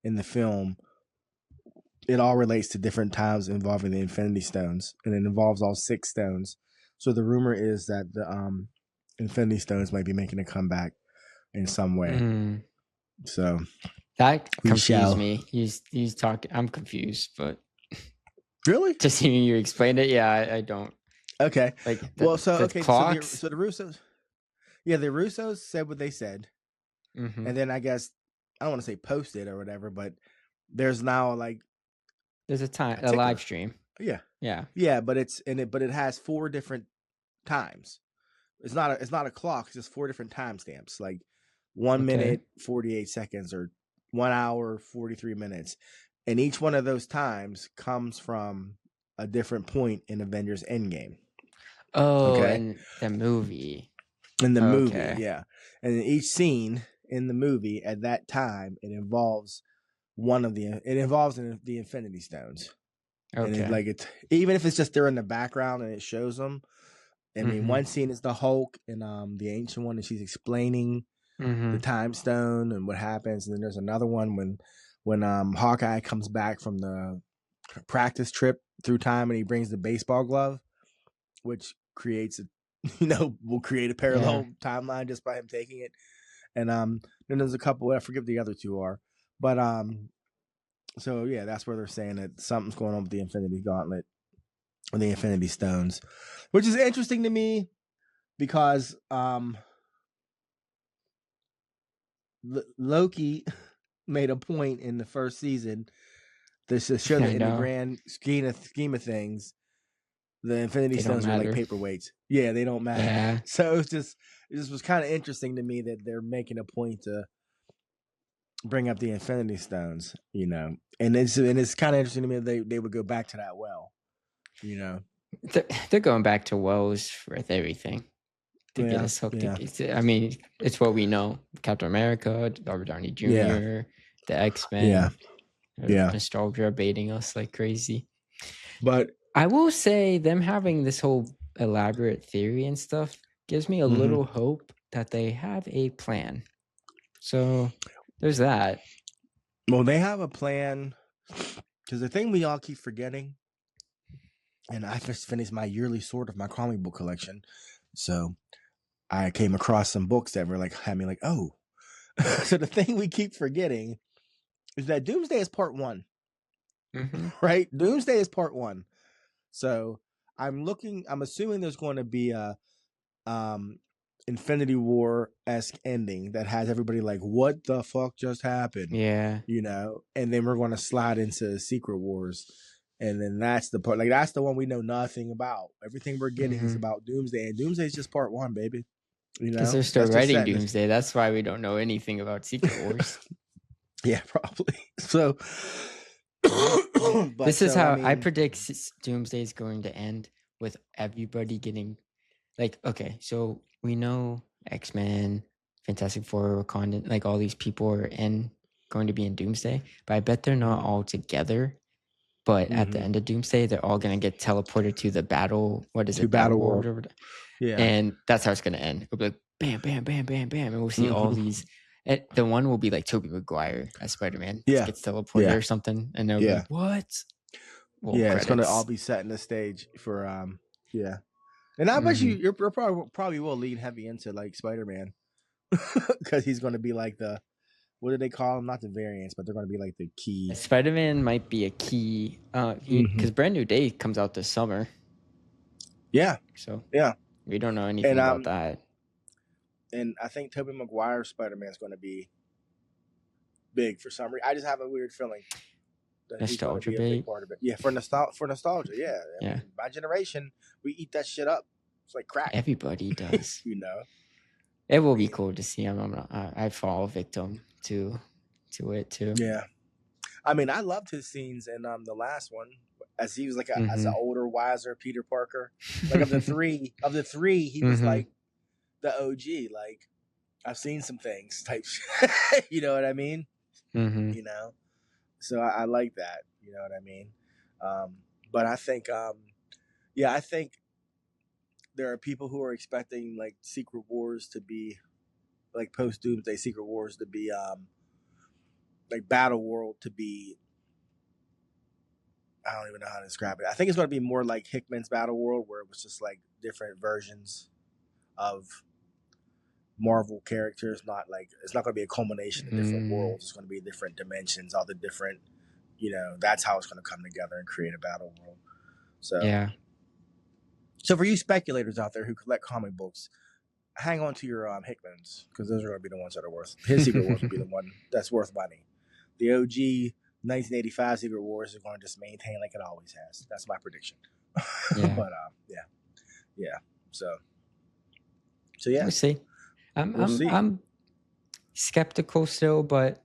in the film, it all relates to different times involving the Infinity Stones, and it involves all 6 stones. So the rumor is that the Infinity Stones might be making a comeback in some way. So that confused me. He's talking. I'm confused, but really, just hearing you explain it, yeah, I don't. Okay. Like so the Russos, the Russos said what they said, and then I guess I don't want to say posted or whatever, but there's now there's a live stream. Yeah, but it has 4 different times. It's not a clock. It's just 4 different timestamps, like 1 minute 48 seconds or 1 hour 43 minutes, and each one of those times comes from a different point in Avengers Endgame. Oh, in the movie. Movie, yeah. And in each scene in the movie at that time, it involves the Infinity Stones. Okay. And it's even if it's just there in the background and it shows them. I mean, one scene is the Hulk and the ancient one, and she's explaining the time stone and what happens. And then there's another one when Hawkeye comes back from the practice trip through time and he brings the baseball glove, which creates will create a parallel timeline just by him taking it. And then there's a couple, I forget what the other 2 are, but so yeah, that's where they're saying that something's going on with the Infinity Gauntlet or the Infinity Stones, which is interesting to me because Loki made a point in the first season to show that in the grand scheme of things, the Infinity Stones are like paperweights. Yeah, they don't matter. Yeah. So it just was kind of interesting to me that they're making a point to bring up the Infinity Stones, and it's kind of interesting to me that they would go back to that well, They're going back to wells with everything to get us hooked. Yeah. I mean, it's what we know: Captain America, Robert Downey Jr., the X-Men. Nostalgia baiting us like crazy. But I will say them having this whole elaborate theory and stuff gives me a little hope that they have a plan. So there's that. Well, they have a plan because the thing we all keep forgetting, and I just finished my yearly sort of my comic book collection, so I came across some books that were had me oh. So the thing we keep forgetting is that Doomsday is part 1, right? Doomsday is part 1. So I'm assuming there's going to be a Infinity War-esque ending that has everybody what the fuck just happened? Yeah. And then we're going to slide into Secret Wars. And then that's the part, that's the one we know nothing about. Everything we're getting is about Doomsday, and Doomsday is just part 1, baby. Because they're still writing Doomsday. That's why we don't know anything about Secret Wars. Yeah, probably. So this is how I predict Doomsday is going to end, with everybody getting like, okay, so we know X-Men, Fantastic Four, Wakanda, like all these people are going to be in Doomsday, but I bet they're not all together. But at the end of Doomsday, they're all gonna get teleported to the battle. What is To it? Battle World. World. Yeah. And that's how it's gonna end. It'll be like bam, bam, bam, bam, bam, and we'll see all these. The one will be like Tobey Maguire as Spider-Man. Yeah. Gets teleported or something, and they'll be like, what? Well, it's gonna all be set in the stage for yeah. And I bet you're probably will lean heavy into like Spider-Man because he's gonna be like the, what do they call them? Not the variants, but they're gonna be like the key. Spider-Man might be a key because Brand New Day comes out this summer. Yeah. So yeah, we don't know anything about that. And I think Tobey Maguire's Spider-Man is going to be big for some reason. I just have a weird feeling that Nostalgia he's going to be a big part of it. Yeah, for nostalgia. Yeah. I mean, my generation, we eat that shit up. It's like crack. Everybody does. You know. It will be cool to see him. I fall victim to it too. Yeah. I mean, I loved his scenes in the last one, as he was like as an older, wiser Peter Parker. Like of the three, he was like the OG. Like, I've seen some things type shit. You know what I mean? You know? So I like that. You know what I mean? But I think, I think there are people who are expecting like Secret Wars to be, like post Doomsday Secret Wars to be, like Battle World to be, I don't even know how to describe it. I think it's going to be more like Hickman's Battle World, where it was just like different versions of Marvel characters. Not like, it's not going to be a culmination of different worlds. It's going to be different dimensions, all the different, you know, that's how it's going to come together and create a battle world. So yeah. So for you speculators out there who collect comic books, hang on to your Hickmans, because those are going to be the ones that are worth. His Secret Wars will be the one that's worth money. The OG 1985 Secret Wars is going to just maintain like it always has. That's my prediction. Yeah. But yeah. So yeah, we'll see. I'm skeptical still, but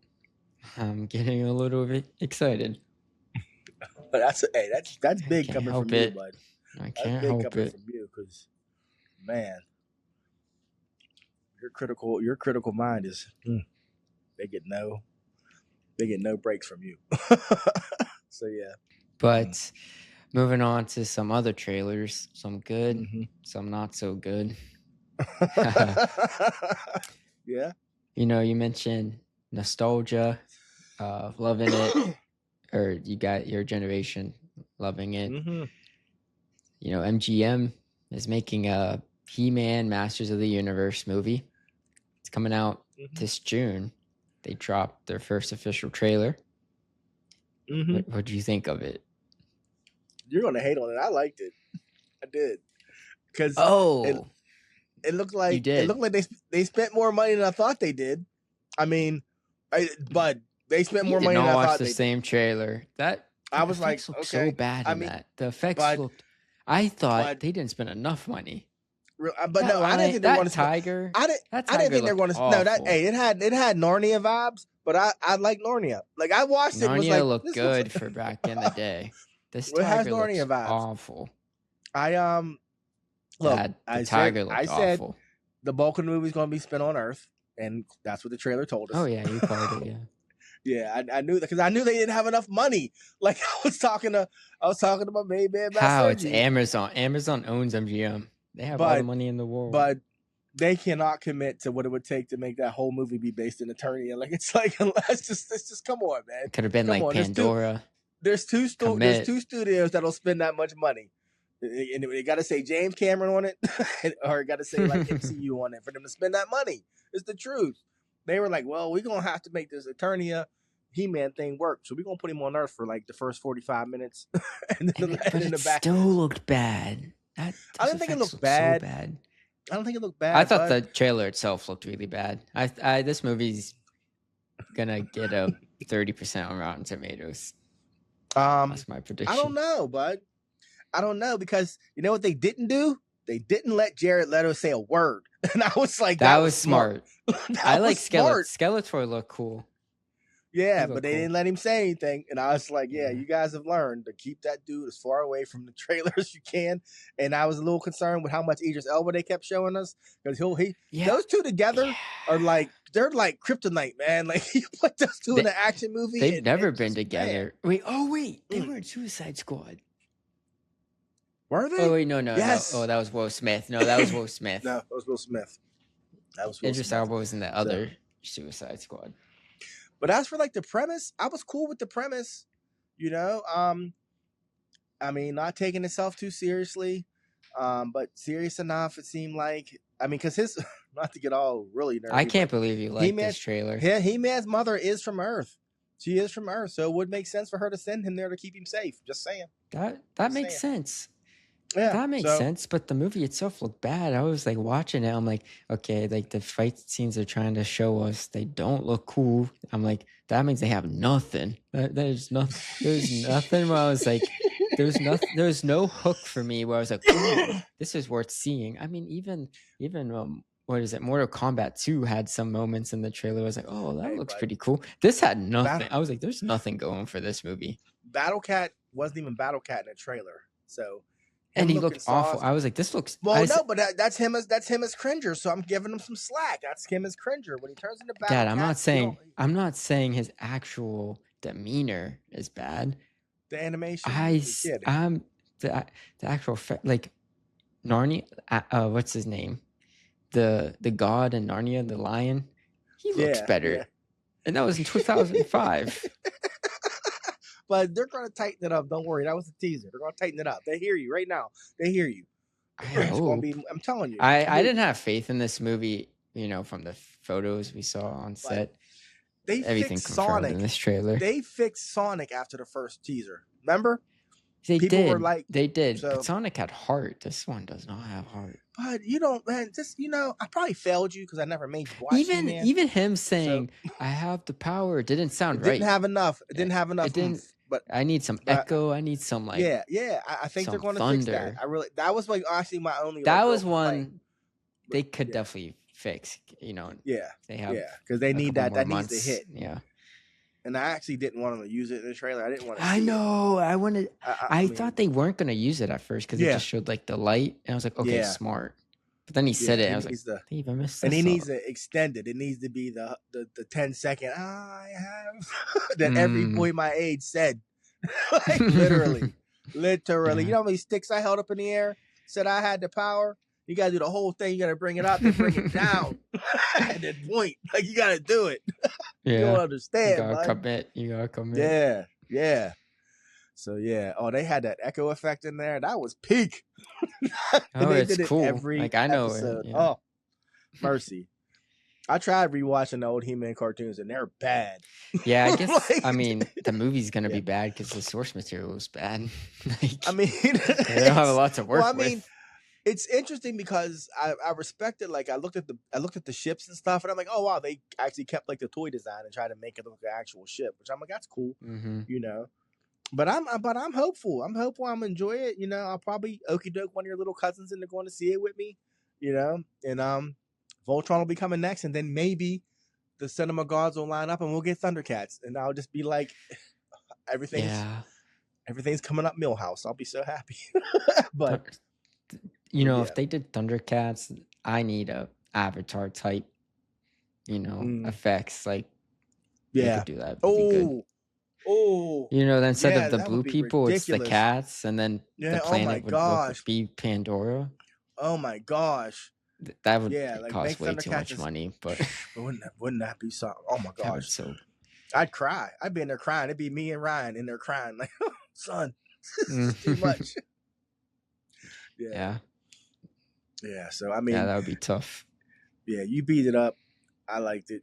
I'm getting a little bit excited. But that's big coming from you, bud. I can't help it. From you, because man, your critical mind is they get no breaks from you. So yeah. But moving on to some other trailers, some good, some not so good. Yeah. You know, you mentioned nostalgia, loving it, or you got your generation loving it. You know, MGM is making a He-Man Masters of the Universe movie. It's coming out this June. They dropped their first official trailer. What do you think of it? You're gonna hate on it. I liked it. I did. Because it looked like they spent more money than I thought they did. I mean, but they spent more money than I thought they did. The same trailer. I was like, okay. So bad in that. The effects looked. I thought they didn't spend enough money. But no, I didn't think they were going to Tiger. I didn't think they were going to. No, it had Narnia vibes, but I like Narnia. Like I watched it. Narnia looked good for back in the day. This Tiger looks vibes. Awful. I said the bulk of the movie is going to be spent on Earth, and that's what the trailer told us. Oh yeah, you called it. Yeah. Yeah, I knew that because I knew they didn't have enough money. Like I was talking to my main man. How it's Amazon. Amazon owns MGM. They have all the money in the world. But they cannot commit to what it would take to make that whole movie be based in Eternia. Like it's like let's just come on, man. Could have been like Pandora. There's two studios that'll spend that much money. And they got to say James Cameron on it, or got to say like MCU on it for them to spend that money. It's the truth. They were like, well, we're going to have to make this Eternia He-Man thing work. So we're going to put him on Earth for like the first 45 minutes. And then the back. Still looked bad. I didn't think it looked bad. So bad. I don't think it looked bad. I thought the trailer itself looked really bad. This movie's going to get a 30% on Rotten Tomatoes. That's my prediction. I don't know, bud. I don't know, because you know what they didn't do? They didn't let Jared Leto say a word. And I was like, that was smart. I like Skeletor. Skeletor looked cool. Yeah, He but looked they cool. didn't let him say anything, and I was like, "Yeah, Yeah. you guys have learned to keep that dude as far away from the trailer as you can." And I was a little concerned with how much Idris Elba they kept showing us because Yeah. those two together are like they're like kryptonite, man. Like you put those two in They- an action movie, They've and never it's been just, together. man. Wait, they Mm. were in Suicide Squad. Were they? Oh wait, no. Yes. Oh, that was Will Smith. No, that was Will Smith. No, that was Will Smith. Idris Elba was in the So- other Suicide Squad. But as for like the premise, I was cool with the premise. You know, I mean, not taking itself too seriously, but serious enough. It seemed like. I mean, because his not to get all really nerdy. I can't but believe you like this trailer. He-Man's mother is from Earth. She is from Earth, so it would make sense for her to send him there to keep him safe. Just saying. That makes sense. Yeah, That makes sense, but the movie itself looked bad. I was like watching it. I'm like, okay, like the fight scenes they're trying to show us, they don't look cool. I'm like, that means they have nothing. There's nothing. There's nothing where I was like, there's no hook for me where I was like, ooh, this is worth seeing. I mean, even what is it? Mortal Kombat 2 had some moments in the trailer. I was like, oh, that looks pretty cool. This had nothing. I was like, there's nothing going for this movie. Battle Cat wasn't even Battle Cat in the trailer, so. And he looked awful. I was like, "This looks." Well, no, but that's him as Cringer. So I'm giving him some slack. That's him as Cringer when he turns into Battle Dad, Cat. I'm not saying his actual demeanor is bad. The animation. The actual like Narnia. What's his name? The god in Narnia, the lion. He looks better, and that was in 2005. But they're going to tighten it up. Don't worry. That was a teaser. They're going to tighten it up. They hear you right now. They hear you. It's going to be, I'm telling you. I didn't have faith in this movie, from the photos we saw on set. They Everything fixed confirmed Sonic in this trailer. They fixed Sonic after the first teaser. Remember? They People did. were like, they did. so, but Sonic had heart. This one does not have heart. But you don't, man. Just I probably failed you because I never made you watch. Even him saying, "I have the power," didn't sound right. Didn't have enough. It didn't have enough. It didn't. But I need some echo. I need some like. Yeah. I think they're going to fix that. That was like actually my only. That was one they could definitely fix. Yeah. They have. Yeah, because they need that. That needs to hit. Yeah. And I actually didn't want them to use it in the trailer. I didn't want to. I know. I wanted. I thought they weren't going to use it at first because it just showed like the light, and I was like, okay, smart. But then he said it, and I was like, they even missed this. And he needs it extended. It needs to be the 10-second. I have that every boy my age said, like literally. You know how many sticks I held up in the air? Said I had the power. You gotta do the whole thing. You gotta bring it up and bring it down. At that point, like you gotta do it. You don't understand. You gotta commit. Yeah. So they had that echo effect in there. That was peak. It's cool. Every like I know episode. it. Yeah. Oh, mercy. I tried rewatching the old He-Man cartoons and they're bad. Yeah, I guess. I mean, the movie's gonna be bad because the source material is bad. They don't have a lot to work with. It's interesting because I respect it. Like I looked at the ships and stuff, and I'm like, oh wow, they actually kept like the toy design and tried to make it look like an actual ship, which I'm like, that's cool, But I'm hopeful. I'm hopeful. I'm enjoy it. I'll probably okey doke one of your little cousins into going to see it with me. And Voltron will be coming next, and then maybe the cinema gods will line up, and we'll get Thundercats, and I'll just be like, everything's coming up Millhouse. I'll be so happy. But. If they did Thundercats, I need a Avatar type, effects. Like, they could do that. Then instead of the blue people, it's the cats, and then the planet would be Pandora. Oh my gosh. That would cost way too much money, but wouldn't that be something? Oh my gosh. I'd cry. I'd be in there crying. It'd be me and Ryan in there crying, like, son, this is too much. Yeah, so I mean, that would be tough. Yeah, you beat it up. I liked it,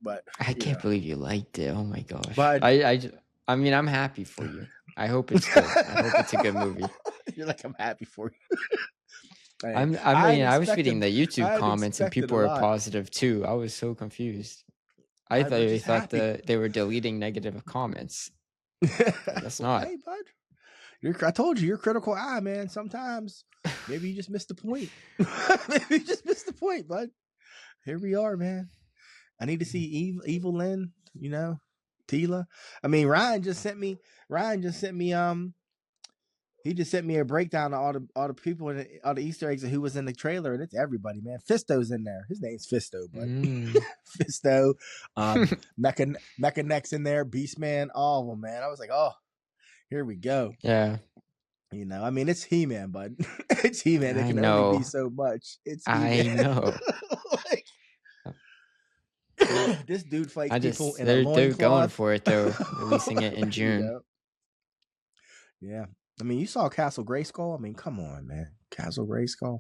but I can't believe you liked it. Oh my gosh! But I mean, I'm happy for you. I hope it's good. I hope it's a good movie. You're like, I'm happy for you. I was reading the YouTube comments and people were positive too. I was so confused. I thought they thought they were deleting negative comments. That's not. Hey, bud. I told you, you're critical eye, man. Sometimes maybe you just missed the point. Maybe you just missed the point, bud. Here we are, man. I need to see Evil Lynn, Tila. I mean, Ryan just sent me. He just sent me a breakdown of all the people and all the Easter eggs of who was in the trailer, and it's everybody, man. Fisto's in there. His name's Fisto, but Fisto, Mecha Neck's in there, Beastman, all of them, man. I was like, oh, here we go. Yeah. You know, I mean, it's He-Man, but it's He-Man. It can only be so much. It's He-Man. I know. This dude fights people in a they're loincloth. going for it though, releasing it in June. Yeah. I mean, you saw Castle Grayskull. I mean, come on, man. Castle Grayskull.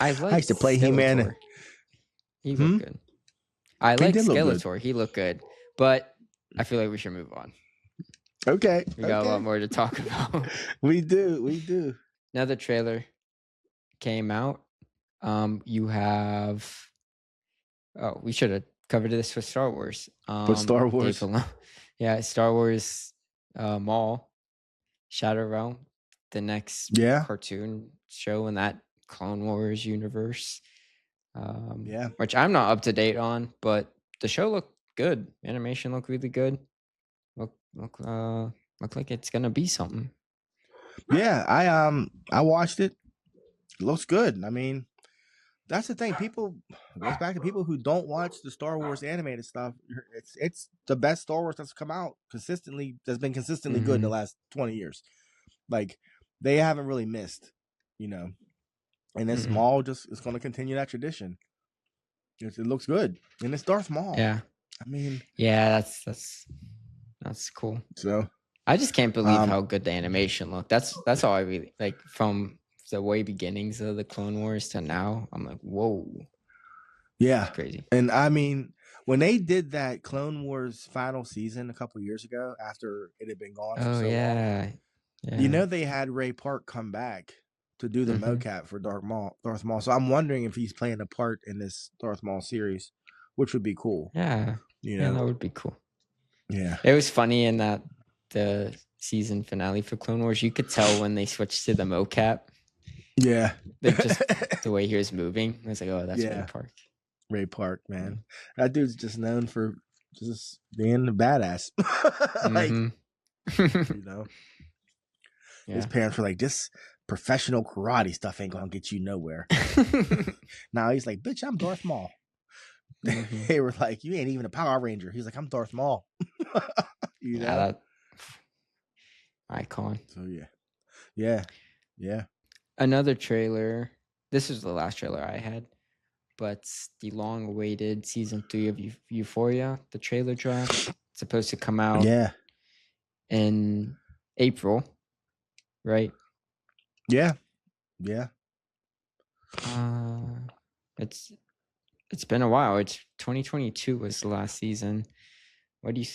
I used to play He-Man. He looked good. I like Skeletor. He looked good, but I feel like we should move on. Okay. We got a lot more to talk about. We do. Another trailer came out. You have. Oh, we should have covered this with Star Wars. With Star Wars. Yeah, Star Wars Maul, Shadow Realm, the next cartoon show in that Clone Wars universe. Which I'm not up to date on, but the show looked good. Animation looked really good. Look like it's gonna be something. Yeah, I watched it. It looks good. I mean, that's the thing. People goes back to people who don't watch the Star Wars animated stuff. It's the best Star Wars that's come out consistently. That's been consistently good in the last 20 years. Like they haven't really missed, you know. And this Maul just is going to continue that tradition. It looks good, and it's Darth Maul. Yeah, I mean, yeah, that's cool. So I just can't believe how good the animation looked. That's all I really like from the way beginnings of the Clone Wars to now. I'm like, whoa. Yeah. That's crazy. And I mean, when they did that Clone Wars final season a couple years ago, after it had been gone for so long, yeah. You know, they had Ray Park come back to do the mocap for Darth Maul. So I'm wondering if he's playing a part in this Darth Maul series, which would be cool. Yeah. You know? Yeah, that would be cool. Yeah. It was funny in that the season finale for Clone Wars, you could tell when they switched to the mocap. Yeah. Just the way he was moving. I was like, oh, that's Ray Park. Ray Park, man. That dude's just known for just being a badass. Like, you know. Yeah. His parents were like, this professional karate stuff ain't gonna get you nowhere. Now he's like, bitch, I'm Darth Maul. They were like, you ain't even a Power Ranger. He's like, I'm Darth Maul. You know? That icon. So yeah. Another trailer. This is the last trailer I had, but the long-awaited season 3 of Euphoria. The trailer dropped. It's supposed to come out. In April, right? Yeah. It's been a while. It's 2022 was the last season. What do you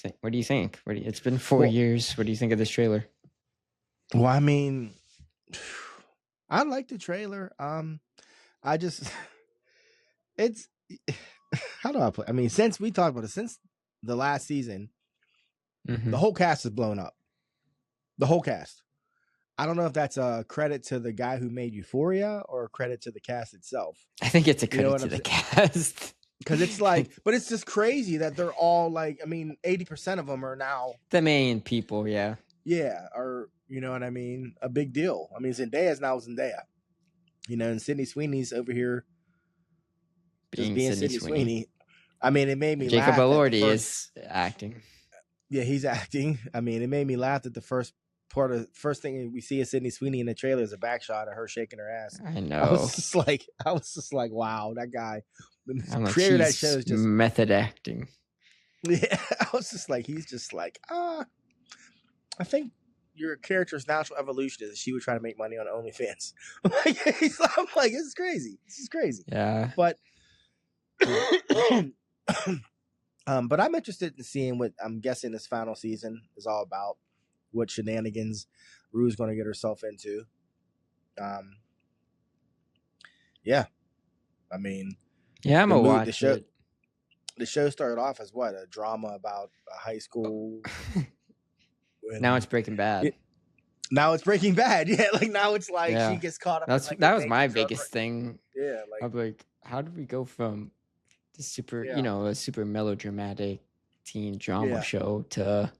think? It's been 4 years. What do you think of this trailer? Well, I mean, I like the trailer. I just, it's, how do I put? I mean, since we talked about it, since the last season, the whole cast is blown up. The whole cast. I don't know if that's a credit to the guy who made Euphoria or a credit to the cast itself. I think it's a credit to the cast. Because it's like, but it's just crazy that they're all like, I mean, 80% of them are now the main people, yeah. Yeah, or you know what I mean? A big deal. I mean, Zendaya's now Zendaya. You know, and Sydney Sweeney's over here being Sydney Sweeney. I mean, it made me laugh. Jacob Elordi is acting. Yeah, he's acting. I mean, it made me laugh that the first thing we see is Sydney Sweeney in the trailer is a back shot of her shaking her ass. I know. I was just like, wow, that guy. The creator of that show is just method acting. Yeah, I was just like, he's just like, I think your character's natural evolution is that she would try to make money on OnlyFans. I'm like, this is crazy. This is crazy. Yeah. But but I'm interested in seeing what I'm guessing this final season is all about. What shenanigans Rue's going to get herself into. Yeah. I mean, yeah, I'm gonna watch it. The show started off as what? A drama about a high school. Now it's Breaking Bad. Now it's Breaking Bad. Yeah, like now it's like she gets caught up. That was my biggest thing. Yeah, I'm like, how did we go from the super, a super melodramatic teen drama Yeah. show to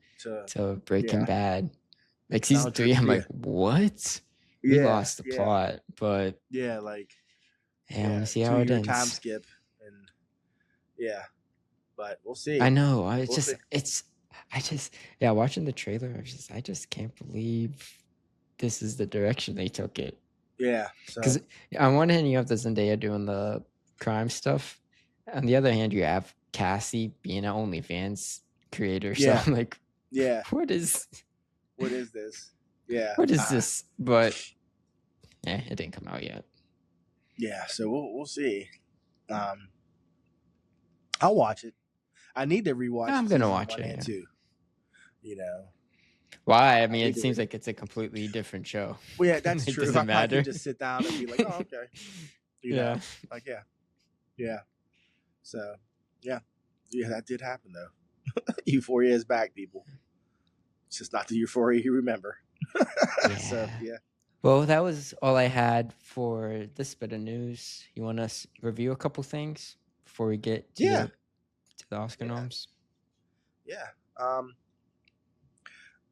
Breaking Yeah. Bad. Like season 3, I'm like, what? We lost the plot, but yeah, like I want to see how it 2-year ends. time skip, and but we'll see. I know. We'll see. Watching the trailer, I just can't believe this is the direction they took it. Yeah. Because on one hand, you have the Zendaya doing the crime stuff. On the other hand, you have Cassie being an OnlyFans creator. So I'm like, what is this? Yeah. What is this? But it didn't come out yet. Yeah, so we'll see. I'll watch it. I need to rewatch. I'm gonna watch it too. You know why? I mean, it seems like it's a completely different show. Well, yeah, that's true. Doesn't matter. I can just sit down and be like, oh, okay. You know, like yeah. So yeah, that did happen though. Euphoria is back, people. It's just not the Euphoria you remember. So yeah. Well, that was all I had for this bit of news. You want us to review a couple things before we get to the Oscar noms? Yeah.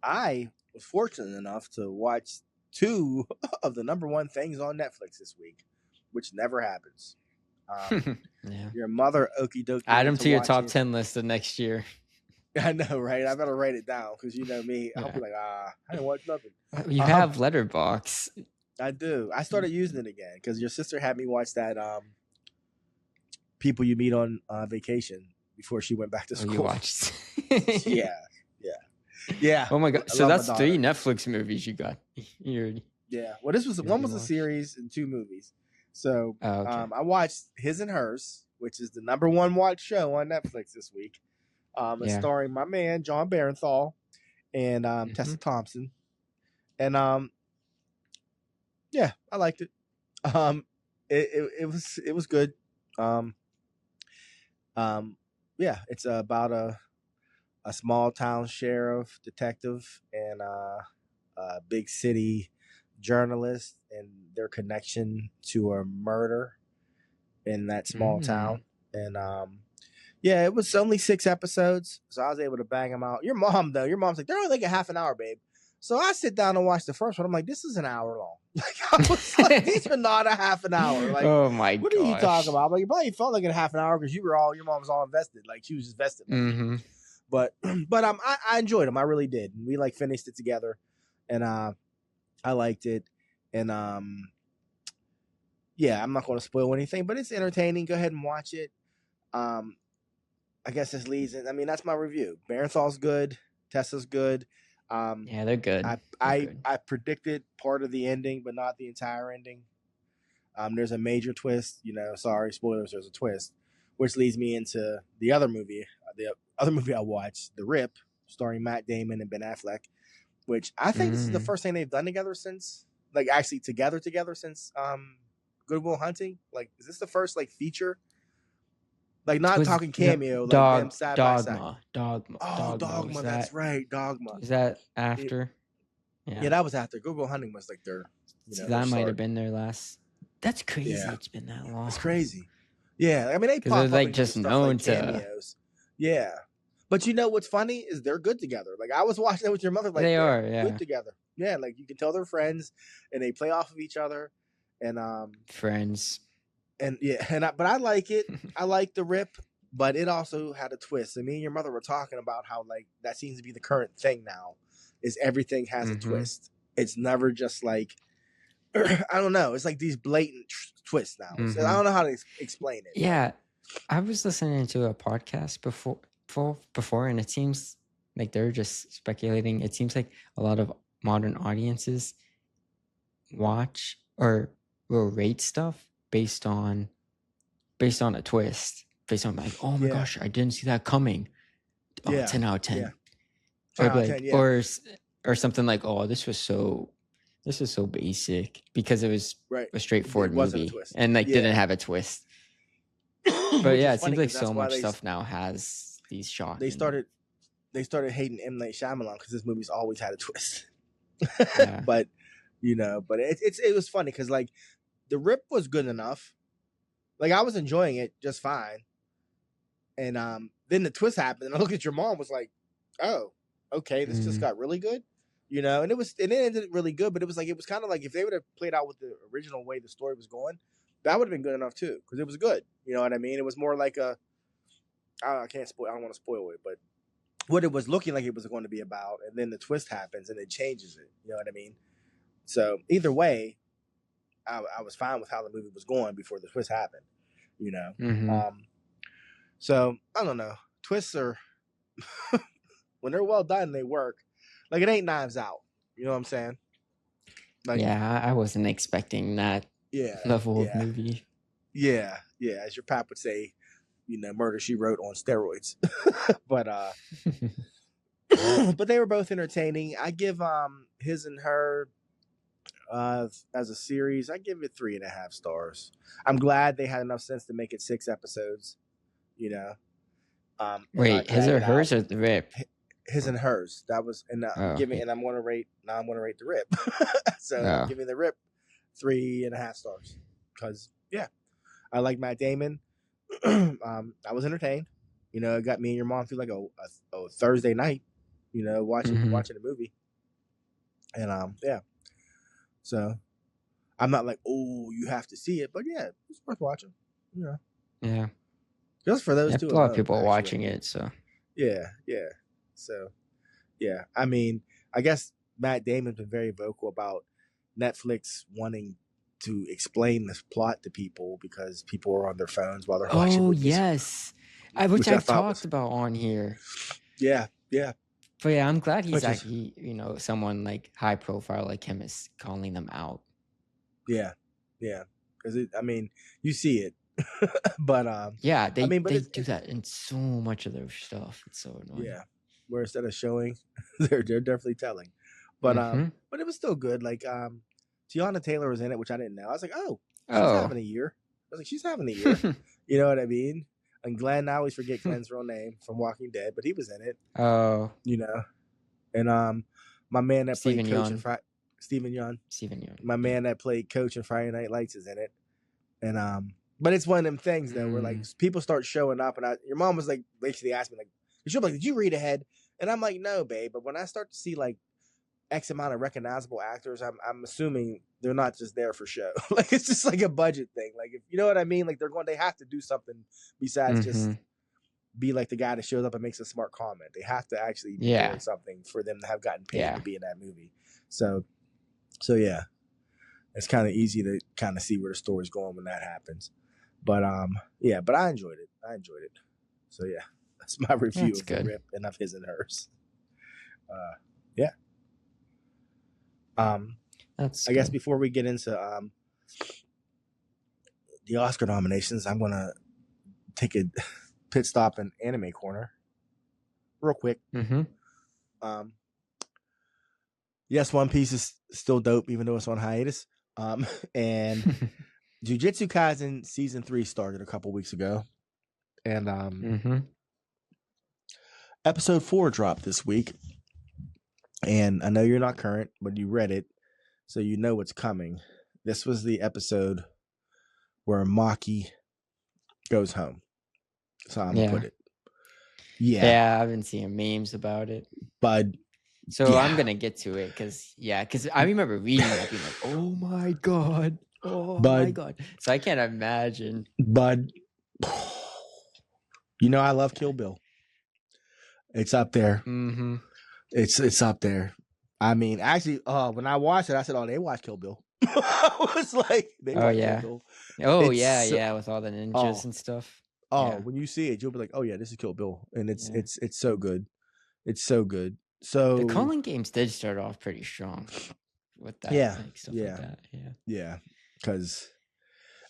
I was fortunate enough to watch 2 of the number 1 things on Netflix this week, which never happens. Your mother, okie dokie. Add them to your top 10 list of next year. I know, right? I better write it down because you know me. I'll be like, I didn't watch nothing. You have Letterboxd. I do. I started using it again because your sister had me watch that People You Meet on Vacation before she went back to school. You watched. Yeah. Oh my god! So that's 3 Netflix movies you got. Yeah. Well, this was one was a series and 2 movies. So I watched His and Hers, which is the number 1 watched show on Netflix this week. It's starring my man John Barenthal and Tessa Thompson, and I liked it. It was good. It's about a small town sheriff detective and a big city journalist and their connection to a murder in that small town. And it was only 6 episodes, so I was able to bang them out. Your mom's like, they're only like a half an hour, babe. So I sit down and watch the first one. I'm like, this is an hour long. Like, I was like, these are not a half an hour. Like, oh my god, what are you talking about? I'm like, it probably felt like a half an hour because your mom was all invested. Like, she was just vested. But I enjoyed them. I really did. We like finished it together, and I liked it. And I'm not going to spoil anything, but it's entertaining. Go ahead and watch it. I guess this leads in. I mean, that's my review. Barenthal's good. Tessa's good. They're good. I predicted part of the ending, but not the entire ending. There's a major twist. Sorry, spoilers. There's a twist, which leads me into the other movie. The other movie I watched, The Rip, starring Matt Damon and Ben Affleck, which I think this is the first thing they've done together since, like, actually together since Good Will Hunting. Like, is this the first like feature? Like, not talking cameo, like them side by side. Dogma. Oh, Dogma. That's right, Dogma. Is that after? Yeah, that was after. Good Will Hunting was like their. That might have been their last. That's crazy. Yeah. It's been that long. It's crazy. Yeah, I mean they pop they're up like just known like cameos. Yeah, but you know what's funny is they're good together. Like, I was watching it with your mother. Like, they are good together. Yeah, like you can tell they're friends and they play off of each other. And friends. And but I like it. I like The Rip. But it also had a twist. And me and your mother were talking about how, like, that seems to be the current thing now, is everything has a twist. It's never just like, I don't know. It's like these blatant twists now. So I don't know how to explain it. Yeah. I was listening to a podcast before, and it seems like they're just speculating. It seems like a lot of modern audiences watch or will rate stuff based on a twist. Based on like, oh my gosh, I didn't see that coming. 10 out of 10. Or something like, oh, this was so basic because it was a straightforward movie and like didn't have a twist. But yeah, it seems like so much stuff now has these shocks. They started hating M. Night Shyamalan because this movie's always had a twist. But it was funny because like The Rip was good enough. Like, I was enjoying it just fine. And then the twist happened, and I looked at your mom, was like, "Oh, okay, this just got really good," and it ended really good, but it was kind of like if they would have played out with the original way the story was going, that would have been good enough too, because it was good. You know what I mean? It was more like I can't spoil. I don't want to spoil it, but what it was looking like it was going to be about, and then the twist happens and it changes it. You know what I mean? So either way, I was fine with how the movie was going before the twist happened. So I don't know. Twists are when they're well done, they work. Like, it ain't Knives Out. You know what I'm saying? Like, yeah, I wasn't expecting that level of movie. Yeah. As your pap would say, Murder, She Wrote on steroids. But but they were both entertaining. I give His and Her as a series, I give it 3.5 stars. I'm glad they had enough sense to make it 6 episodes. Wait, His or Hers or The Rip? His and Hers. That was, and I'm going to rate The Rip. So I'm giving The Rip 3.5 stars because I like Matt Damon. I was entertained. It got me and your mom through like a Thursday night. Watching a movie, and So I'm not like, oh, you have to see it, but it's worth watching. Yeah. Just for those two. A lot of people are watching it, so. Yeah. So, I mean, I guess Matt Damon's been very vocal about Netflix wanting to explain this plot to people because people are on their phones while they're watching movies. Yes. Which I've talked about on here. Yeah. But I'm glad he's actually, someone like high profile like him is calling them out. Yeah. Because you see it. But they do that in so much of their stuff. It's so annoying. Yeah. Where instead of showing, they're definitely telling. But but it was still good. Like Tiana Taylor was in it, which I didn't know. I was like, she's having a year. I was like, she's having a year. You know what I mean? And Glenn, I always forget Glenn's real name from Walking Dead, but he was in it. Oh. And my man that played Coach in Steven Yeun. My man that played Coach in Friday Night Lights is in it. And but it's one of them things though where like people start showing up, and your mom was like basically asked me like, she'll be like, did you read ahead? And I'm like, no, babe. But when I start to see like X amount of recognizable actors, I'm assuming they're not just there for show. Like, it's just like a budget thing. Like, if you know what I mean, like they have to do something besides just be like the guy that shows up and makes a smart comment. They have to actually be doing something for them to have gotten paid to be in that movie. So yeah, it's kind of easy to kind of see where the story's going when that happens. But but I enjoyed it. So yeah, that's my review of The Rip and of His and Hers. I guess before we get into the Oscar nominations, I'm gonna take a pit stop in Anime Corner real quick. Yes, One Piece is still dope even though it's on hiatus. And Jujutsu Kaisen season 3 started a couple weeks ago, and episode 4 dropped this week. And I know you're not current, but you read it, so you know what's coming. This was the episode where Maki goes home. That's how I'm going to put it. Yeah, I've been seeing memes about it. But so I'm going to get to it because I remember reading that being like, oh my God. My God. So I can't imagine. But, I love Kill Bill. It's up there. It's up there. I mean, actually, when I watched it, I said, they watch Kill Bill. I was like, they watch Kill Bill. With all the ninjas and stuff. When you see it, you'll be like, oh yeah, this is Kill Bill. And it's so good. It's so good. So the Cullen games did start off pretty strong with that. Stuff like that. Yeah. Because,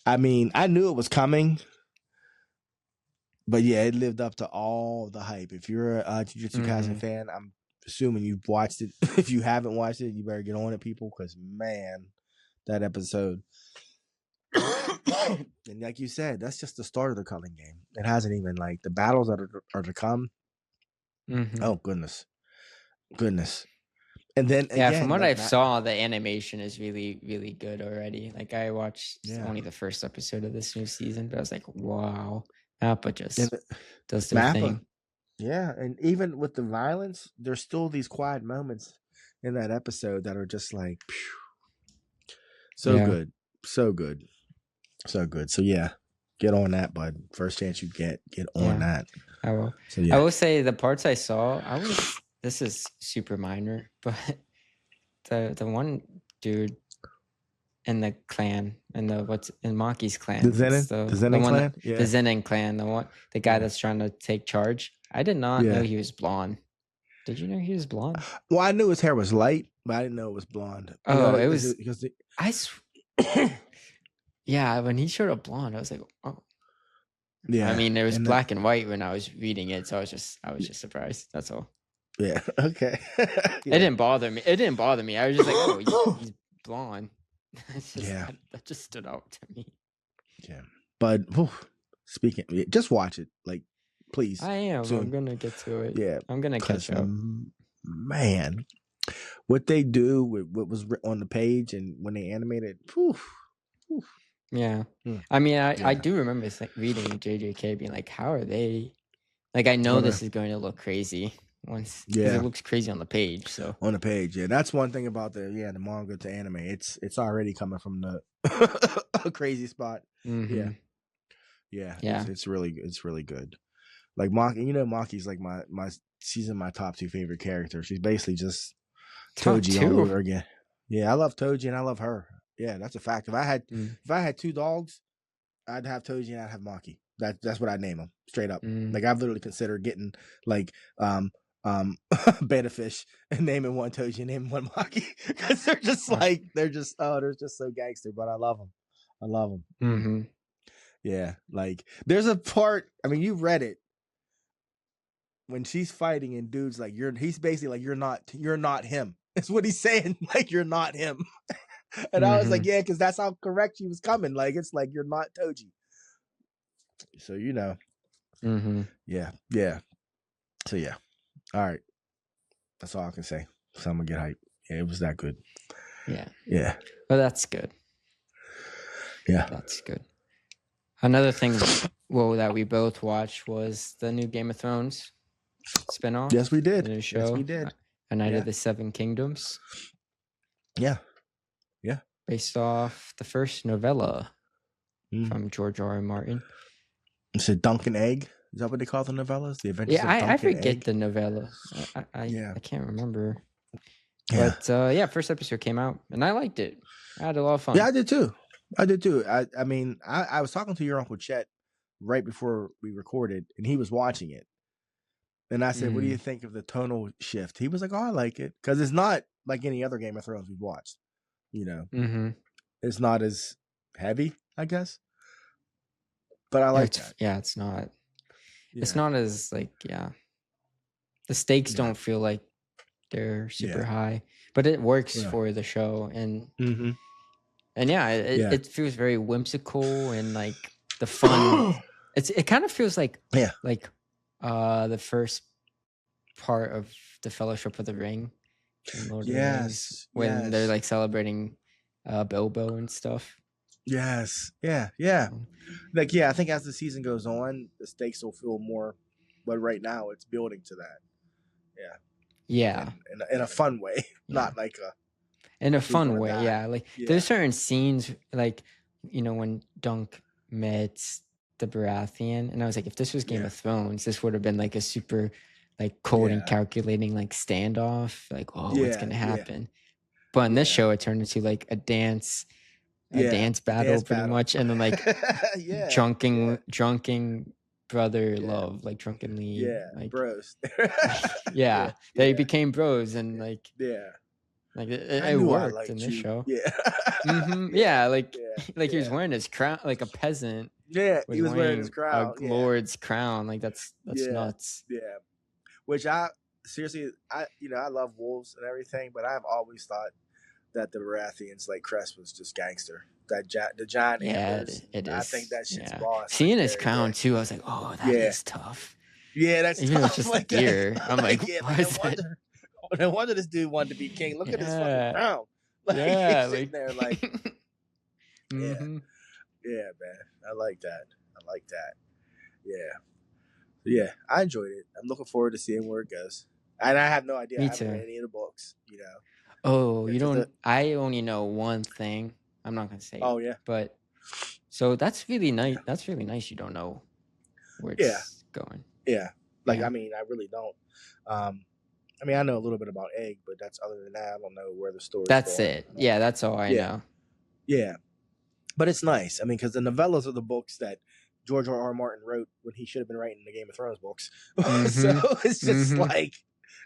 I mean, I knew it was coming. But yeah, it lived up to all the hype. If you're a Jujutsu Kaisen fan, I'm assuming you've watched it. If you haven't watched it, you better get on it, people, because man, that episode. And like you said, that's just the start of the Cullen game. It hasn't even like the battles that are to come. Oh goodness. And then again, from what I saw, the animation is really, really good already. Like I watched only the first episode of this new season, but I was like, wow. Mappa just does their thing. Yeah, and even with the violence, there's still these quiet moments in that episode that are just like phew, so Yeah. good, so good, so good. So yeah, get on that, bud. First chance you get on Yeah. that. I will. So I yeah, will say the parts I saw, this is super minor, but the one dude in the clan and what's in Maki's clan, the Zenin one clan. the Yeah, Zenin clan, the guy yeah, that's trying to take charge. I did not know yeah. he was blonde. Did you know he was blonde? Well, I knew his hair was light, but I didn't know it was blonde. Oh, it Is was. it because Yeah, when he showed up blonde, I was like, oh. yeah. I mean, it was and black and white when I was reading it, so I was just surprised. That's all. yeah, okay. It didn't bother me. It didn't bother me. I was just like, oh, he's blonde. Yeah. That just stood out to me. Yeah, but speaking, just watch it, like, please. I am. Soon. I'm gonna get to it. Yeah, I'm gonna catch up. Man, what they do with what was on the page and when they animated, whew. Yeah, Mm. I mean, I do remember reading JJK being like, how are they? Like, I know this is going to look crazy once, because it looks crazy on the page. So on the page, yeah, that's one thing about the manga to anime. It's already coming from the a crazy spot. mm-hmm. Yeah. Yeah. It's really good. It's really good. Like Maki, Maki's like my she's in my top 2 favorite characters. She's basically just Toji all over again. Yeah, I love Toji and I love her. Yeah, that's a fact. If I had 2 dogs, I'd have Toji and I'd have Maki. That's what I'd name them, straight up. Like, I've literally considered getting like beta fish and naming one Toji and naming one Maki, because they're just so gangster. But I love them. Mm-hmm. Yeah, like there's a part. I mean, you read it when she's fighting and dude's like, he's basically like, you're not him. That's what he's saying. Like, you're not him. And I was like, yeah, because that's how correct she was coming. Like, it's like, you're not Toji. So, Mm-hmm. Yeah. So, yeah. All right. That's all I can say. So I'm going to get hyped. Yeah, it was that good. Yeah. Yeah. Well, that's good. Yeah. That's good. Another thing, that we both watched was the new Game of Thrones spinoff. Yes, we did. The new show. Yes, we did. A Night of the Seven Kingdoms. Yeah. Based off the first novella from George R.R. Martin. It's a Dunkin' Egg. Is that what they call the novellas? The Adventures of Dunkin' I forget Egg? the novella. I can't remember. Yeah. But first episode came out and I liked it. I had a lot of fun. Yeah, I did too. I mean, I was talking to your Uncle Chet right before we recorded, and he was watching it. And I said, what do you think of the tonal shift? He was like, oh, I like it. Because it's not like any other Game of Thrones we've watched. It's not as heavy, I guess. But I like that. Yeah, it's not. Yeah. It's not as like, the stakes don't feel like they're super high, but it works for the show. And it feels very whimsical and like the fun. It kind of feels like the first part of the Fellowship of the Ring. Lord of the Rings, when they're like celebrating Bilbo and stuff. Yes. Yeah. Like, I think as the season goes on, the stakes will feel more, but right now it's building to that. Yeah. In a fun way, not like in a fun way. Yeah. Like there's certain scenes, like, when Dunk met the Baratheon, and I was like, if this was Game of Thrones, this would have been like a super like cold and calculating like standoff, like, what's gonna happen? But in this show, it turned into like a dance battle, pretty much, and then like drunken brother love, like drunkenly, like bros. They became bros, and like it worked in this show. Like he was wearing his crown, like a peasant. Yeah, he was wearing his crown, a lord's crown. Like that's nuts. Yeah, which I love wolves and everything, but I've always thought that the Baratheons' like crest was just gangster. The giant antlers. It is. I think that shit's boss. Seeing his crown too, I was like, oh, that is tough. Yeah, that's even tough. It's just like deer. I'm like, no wonder this dude wanted to be king. Look at his fucking crown. Like, he's sitting there like, yeah, man. I like that. Yeah. Yeah, I enjoyed it. I'm looking forward to seeing where it goes. And I have no idea. Me I haven't too. read any of the books. Oh, you 'Cause don't. I only know one thing. I'm not gonna say Oh it, yeah, but so that's really nice. That's really nice. You don't know where yeah, it's going. yeah. Like Yeah. I mean, I really don't. I mean, I know a little bit about Egg, but that's other than that, I don't know where the story's That's going. it. Yeah, that's all I Yeah. know. Yeah, but it's nice. I mean, because the novellas are the books that George R. Martin wrote when he should have been writing the Game of Thrones books. So it's just like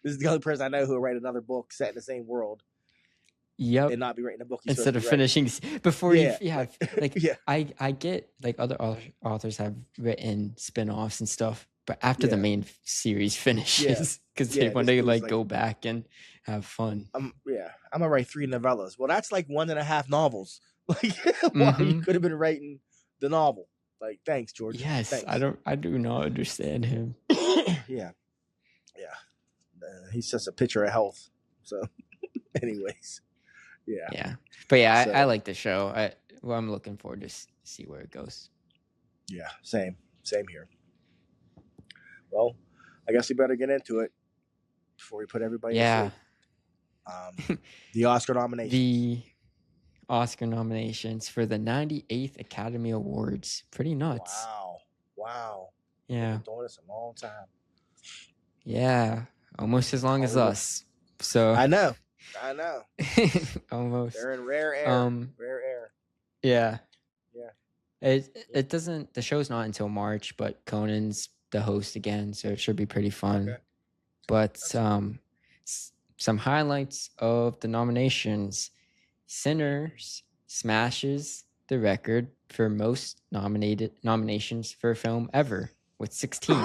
this is the only person I know who will write another book set in the same world Yep. and not be writing a book he's Instead of supposed to be finishing before Yeah, you have like yeah. I get like other authors have written spin-offs and stuff, but after the Yeah. main series finishes, because Yeah, they want this to dude's like like- go back and have fun. I'm gonna write 3 novellas. Well, that's like 1.5 novels. Like, wow, you could have been writing the novel. Like, thanks, George. Yes, Thanks. I do not understand him. Yeah. He's just a picture of health. So, anyways, yeah. Yeah, but yeah, So- I like the show. I'm looking forward to see where it goes. Yeah, same here. Well, I guess we better get into it before we put everybody Yeah, to sleep. The Oscar nominations. the Oscar nominations for the 98th Academy Awards. Pretty nuts. Wow. Yeah. Been doing this a long time. Yeah, almost as long as Hollywood. us. So I know. almost. They're in rare air. Rare air. Yeah. Yeah. It doesn't. The show's not until March, but Conan's the host again, so it should be pretty fun. Okay. But some highlights of the nominations: Sinners smashes the record for most nominations for a film ever with 16.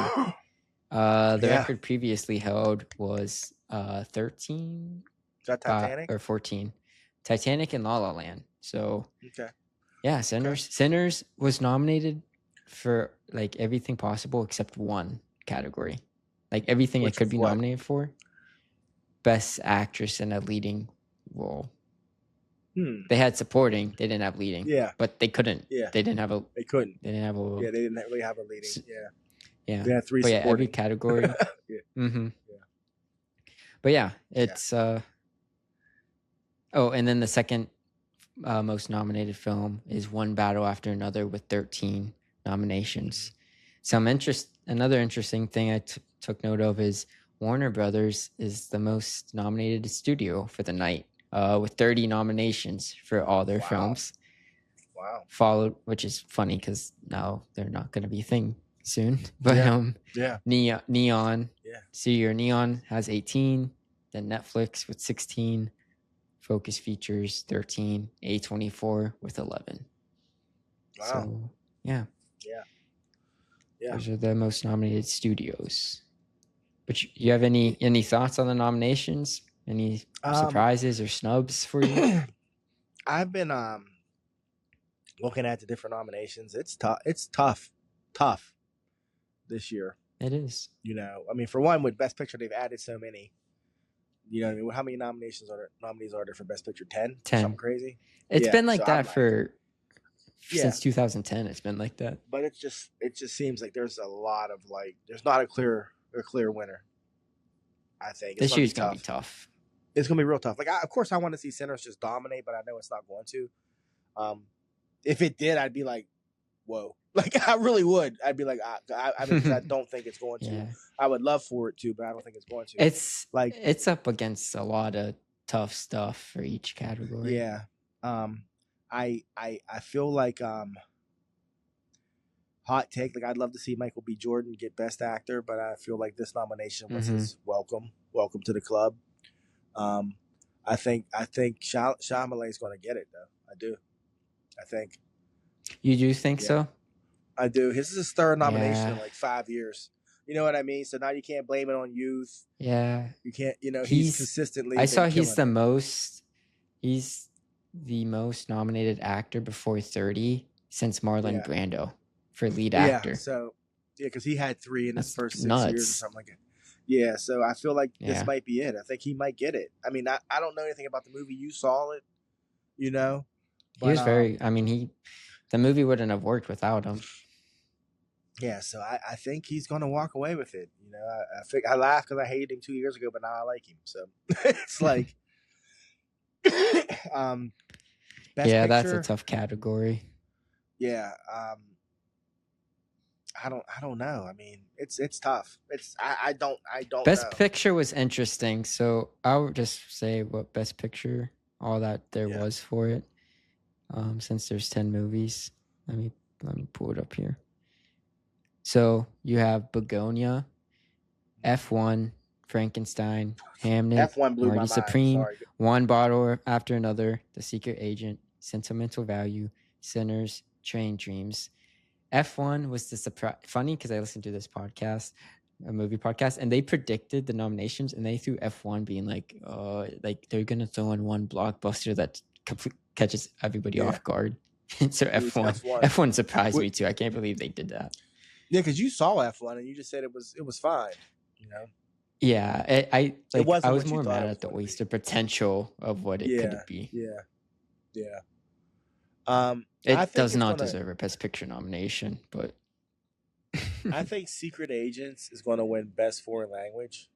The record previously held was 13 Is that Titanic? or 14. Titanic and La La Land. So Okay. yeah, Sinners was nominated for like everything possible except one category. Like everything Which it could was be what? nominated for. Best actress in a leading role. They had supporting, they didn't have leading. Yeah. But they couldn't. Yeah. They didn't have a They couldn't. they didn't have a Yeah, they didn't really have a leading. Yeah. Yeah. They had 3 But yeah, every supporting. category. Yeah. Mm-hmm. Yeah. But yeah, it's oh, and then the second most nominated film is One Battle After Another with 13 nominations. Another interesting thing I took note of is Warner Brothers is the most nominated studio for the night, with 30 nominations for all their films. Wow. Followed, which is funny because now they're not going to be a thing soon. But Yeah. Neon. Yeah. See, your Neon has 18. Then Netflix with 16. Focus Features 13. A24 with 11. Wow. So yeah. Yeah. Those are the most nominated studios. But you have any thoughts on the nominations? Any surprises or snubs for you? I've been looking at the different nominations. It's tough. It's tough this year. It is. I mean, for one, with Best Picture, they've added so many. You know what I mean? How many nominees are there for Best Picture? 10? 10. Something crazy? It's Yeah, been like so that I'm like- for Yeah. since 2010. It's been like that. But it just seems like there's a lot of there's not a clear winner. I think This year's gonna be tough. It's gonna be real tough. Like, of course, I want to see Sinners just dominate, but I know it's not going to. If it did, I'd be like, whoa! Like, I really would. I'd be like, I mean, 'cause I don't think it's going to. Yeah. I would love for it to, but I don't think it's going to. It's like, it's up against a lot of tough stuff for each category. yeah. I feel like hot take. Like, I'd love to see Michael B. Jordan get Best Actor, but I feel like this nomination was his welcome to the club. I think Shyamalan's going to get it though. I do. I think. You do think so? I do. This is his third nomination in Yeah. like 5 years. You know what I mean? So now you can't blame it on youth. Yeah. You can't. He's He's- consistently. I saw been he's killing the most nominated actor before 30 since Marlon Yeah. Brando for lead it. actor. Yeah. So because he had 3 in his That's first 6 nuts. years or something like that. Yeah. So I feel like Yeah. this might be it. I think he might get it. I mean, I don't know anything about the movie. You saw it. He was very. I mean, the movie wouldn't have worked without him. Yeah, so I think he's going to walk away with it. You know, I laughed because I hated him 2 years ago, but now I like him. So it's like, best Yeah, that's a picture. tough category. Yeah, I don't know. I mean, it's tough. I don't Best know. picture was interesting. So I would just say what best picture, all that there was for it. Since there's 10 movies, let me pull it up here. So you have Begonia, F1, Frankenstein, Hamnet, F1 blew my Marty mind. Supreme, Sorry. One Bottle After Another, The Secret Agent, Sentimental Value, Sinners, Train Dreams. F1 was the surprise. Funny because I listened to this podcast, a movie podcast, and they predicted the nominations, and they threw F1 being like they're gonna throw in one blockbuster that catches everybody off guard. So F1 surprised me too. I can't believe they did that. Yeah, because you saw F1 and you just said it was fine. You know. Yeah, I was more mad at the wasted potential of what it could be. Yeah. It does not deserve a Best Picture nomination, but I think Secret Agents is going to win Best Foreign Language.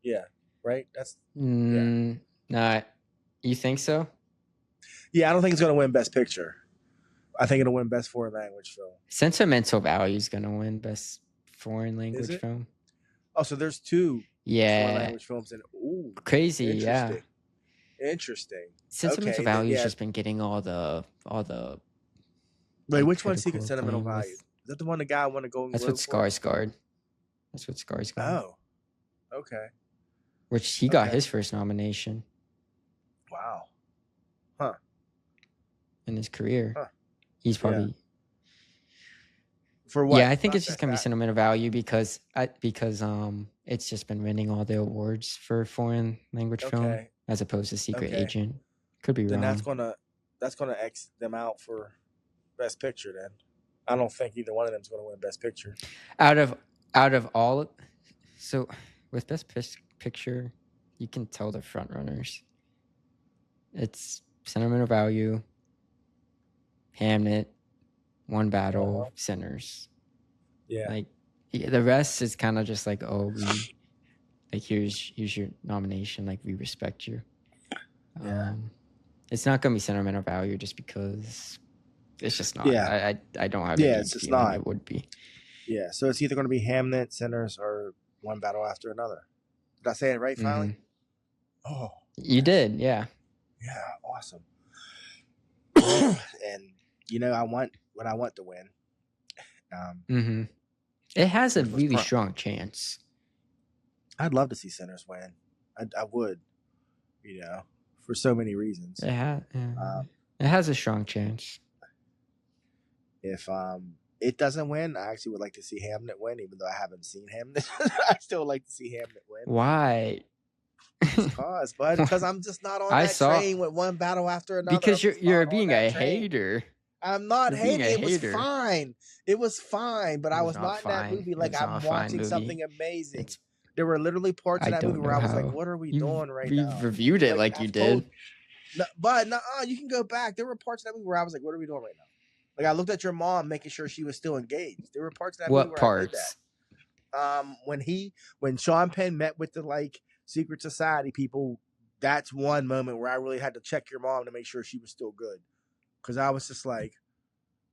Yeah, right. That's nah. You think so? Yeah, I don't think it's going to win Best Picture. I think it'll win Best Foreign Language film. Sentimental Value is going to win Best Foreign Language film. Oh, so there's two foreign language films in. Ooh, crazy! Yeah, interesting. Sentimental Value has just been getting all the. Wait, which one's Secret Sentimental Value? Is that the one the guy want to go? That's what Skarsgård. That's what Skarsgård. Oh, okay. Which he got his first nomination. Wow. Huh. In his career, he's probably. For what? Yeah, I think it's just gonna be Sentimental Value because it's just been winning all the awards for foreign language film as opposed to Secret Agent. Could be wrong. Then that's gonna X them out for Best Picture. Then I don't think either one of them is gonna win Best Picture. Out of all, so with Best Picture, you can tell the front runners. It's Sentimental Value, Hamnet, One Battle, Sinners. Yeah. The rest is kind of just like, here's your nomination. Like, we respect you. Yeah. It's not gonna be Sentimental Value just because it's just not. Yeah. I don't have. Yeah, it's just not. It would be. Yeah. So it's either going to be Hamnet, Sinners, or One Battle After Another. Did I say it right finally? Mm-hmm. Oh. You did, yeah. Yeah, awesome. And I want what I want to win. It has a really strong chance. I'd love to see Sinners win. I would, for so many reasons. It has a strong chance. If it doesn't win, I actually would like to see Hamnet win, even though I haven't seen Hamnet. I still like to see Hamnet win. Why? Because I'm just not on that train with One Battle After Another. Because you're being a hater. I'm not hating. It was fine. It was fine, but I was not in that movie like I'm watching something amazing. There were literally parts of that movie where I was like, what are we doing right now? We reviewed it like you did. But you can go back. There were parts of that movie where I was like, what are we doing right now? Like, I looked at your mom making sure she was still engaged. There were parts of that movie where I did that. When Sean Penn met with the secret society people, that's one moment where I really had to check your mom to make sure she was still good. Because I was just like,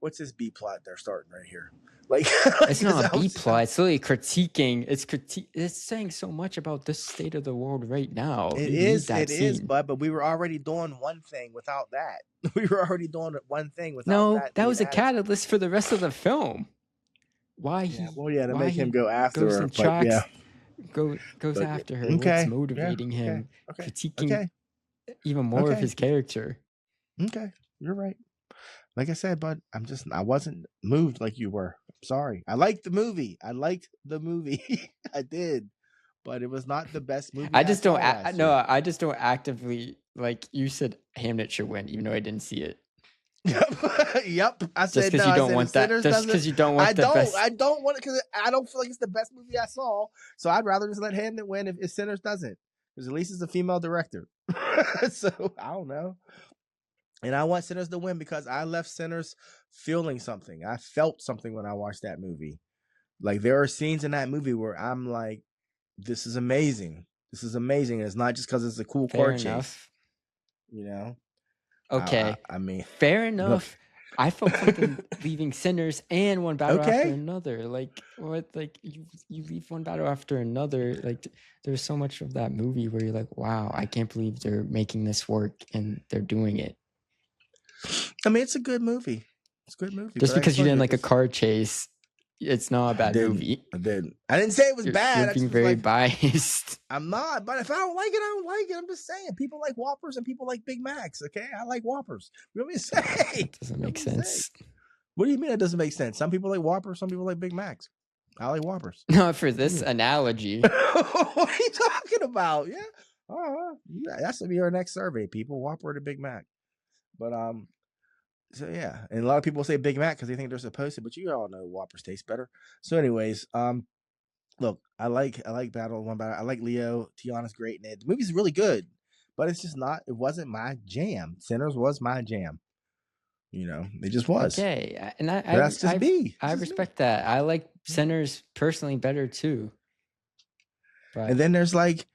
what's this B plot they're starting right here? It's not a B plot. It's really critiquing. It's saying so much about this state of the world right now. It is, but we were already doing one thing without that. We were already doing one thing without that. No, that was a catalyst for the rest of the film. Why to make him go after her. Goes after her. What's motivating him? Critiquing even more of his character. Okay, you're right. Like I said, bud, I wasn't moved like you were. I'm sorry. I liked the movie. I did, but it was not the best movie. I just don't actively, like you said, Hamnet should win, even though I didn't see it. Yep. I said because you don't want that. Just because you don't want the best. I don't want it because I don't feel like it's the best movie I saw. So I'd rather just let Hamnet win if Sinners doesn't, because at least it's a female director. So I don't know. And I want Sinners to win because I left Sinners feeling something. I felt something when I watched that movie. Like, there are scenes in that movie where I'm like, this is amazing. This is amazing. And it's not just because it's a cool Fair car chase. enough. You know? Okay. I mean, fair look. enough. I felt something leaving Sinners and one battle after Okay. another. Like, what? Like, you leave one battle after another. Like, there's so much of that movie where you're like, wow, I can't believe they're making this work and they're doing it. I mean, it's a good movie. It's a good movie. Just but because you didn't like a car chase, it's not a bad movie. I didn't say it was bad. You're being very biased. I'm not, but if I don't like it, I don't like it. I'm just saying. People like Whoppers and people like Big Macs, okay? I like Whoppers. You know what I mean? It doesn't make sense. What do you mean it doesn't make sense? Some people like Whoppers, some people like Big Macs. I like Whoppers. No, for this analogy. What are you talking about? Yeah. That's gonna be our next survey, people. Whopper or the Big Mac. But so yeah, and a lot of people say Big Mac because they think they're supposed to, but you all know Whoppers taste better. So, anyways, look, I like Battle One Battle. I like Leo. Tiana's great in it. The movie's really good, but it's just not. It wasn't my jam. Sinners was my jam. You know, it just was. Okay, and I respect that. I like Sinners personally better too. But and then there's like,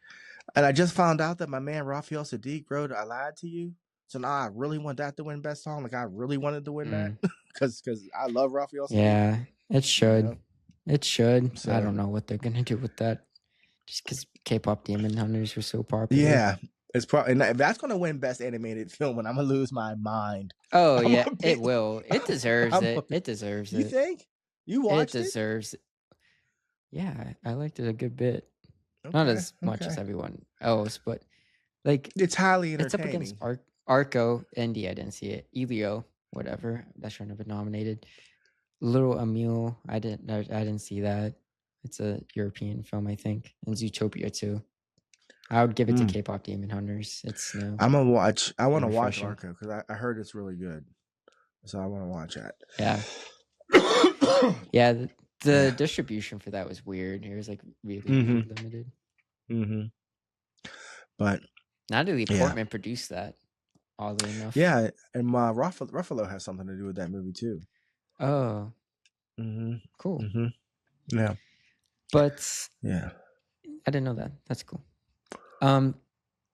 and I just found out that my man Raphael Sadiq wrote "I Lied to You." So now I really want that to win Best Song. Like, I really wanted to win that because I love Raphael Sadiq. Yeah, it should. You know? It should. So, I don't know what they're gonna do with that. Just because K-pop Demon Hunters were so popular. Yeah, it's probably, and if that's gonna win Best Animated Film, and I'm gonna lose my mind. Oh yeah, it will. It deserves it. It deserves it. You think? You watched it? It deserves it. Yeah, I liked it a good bit. Okay, not as much as everyone else, but like it's highly entertaining. It's up against Arco, Indy. I didn't see it. Elio, whatever. That should have been nominated. Little Emil, I didn't see that. It's a European film, I think, and Zootopia too. I would give it to K-pop Demon Hunters. It's no. I'm gonna watch. I want to watch Arco because I heard it's really good, so I want to watch that. Yeah. Yeah. The distribution for that was weird. It was like really limited. But Natalie Portman produced that. Oddly enough. Yeah, and Ruffalo has something to do with that movie too. Oh. Cool. Yeah. But yeah, I didn't know that. That's cool. The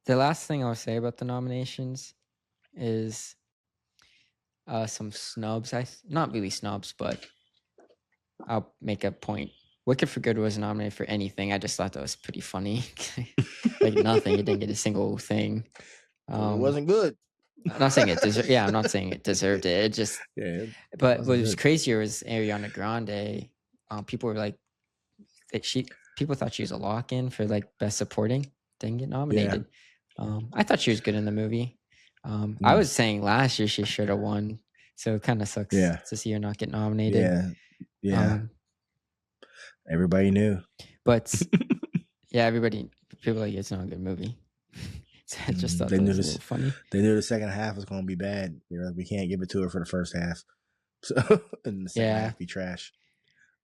last thing I'll say about the nominations is some snubs. Not really snubs, but I'll make a point. Wicked for Good wasn't nominated for anything. I just thought that was pretty funny. Like nothing. It didn't get a single thing. It wasn't good. I'm not saying it deserved. Yeah, I'm not saying it deserved it. It just. Yeah. But what was crazier was Ariana Grande. People were like, people thought she was a lock-in for like Best Supporting. Didn't get nominated. Yeah. I thought she was good in the movie. I was saying last year she should have won, so it kind of sucks to see her not get nominated. Yeah. Everybody knew, but people like it's not a good movie. So I just thought that was a little funny. They knew the second half was going to be bad. They were like, we can't give it to her for the first half, so and the second half be trash.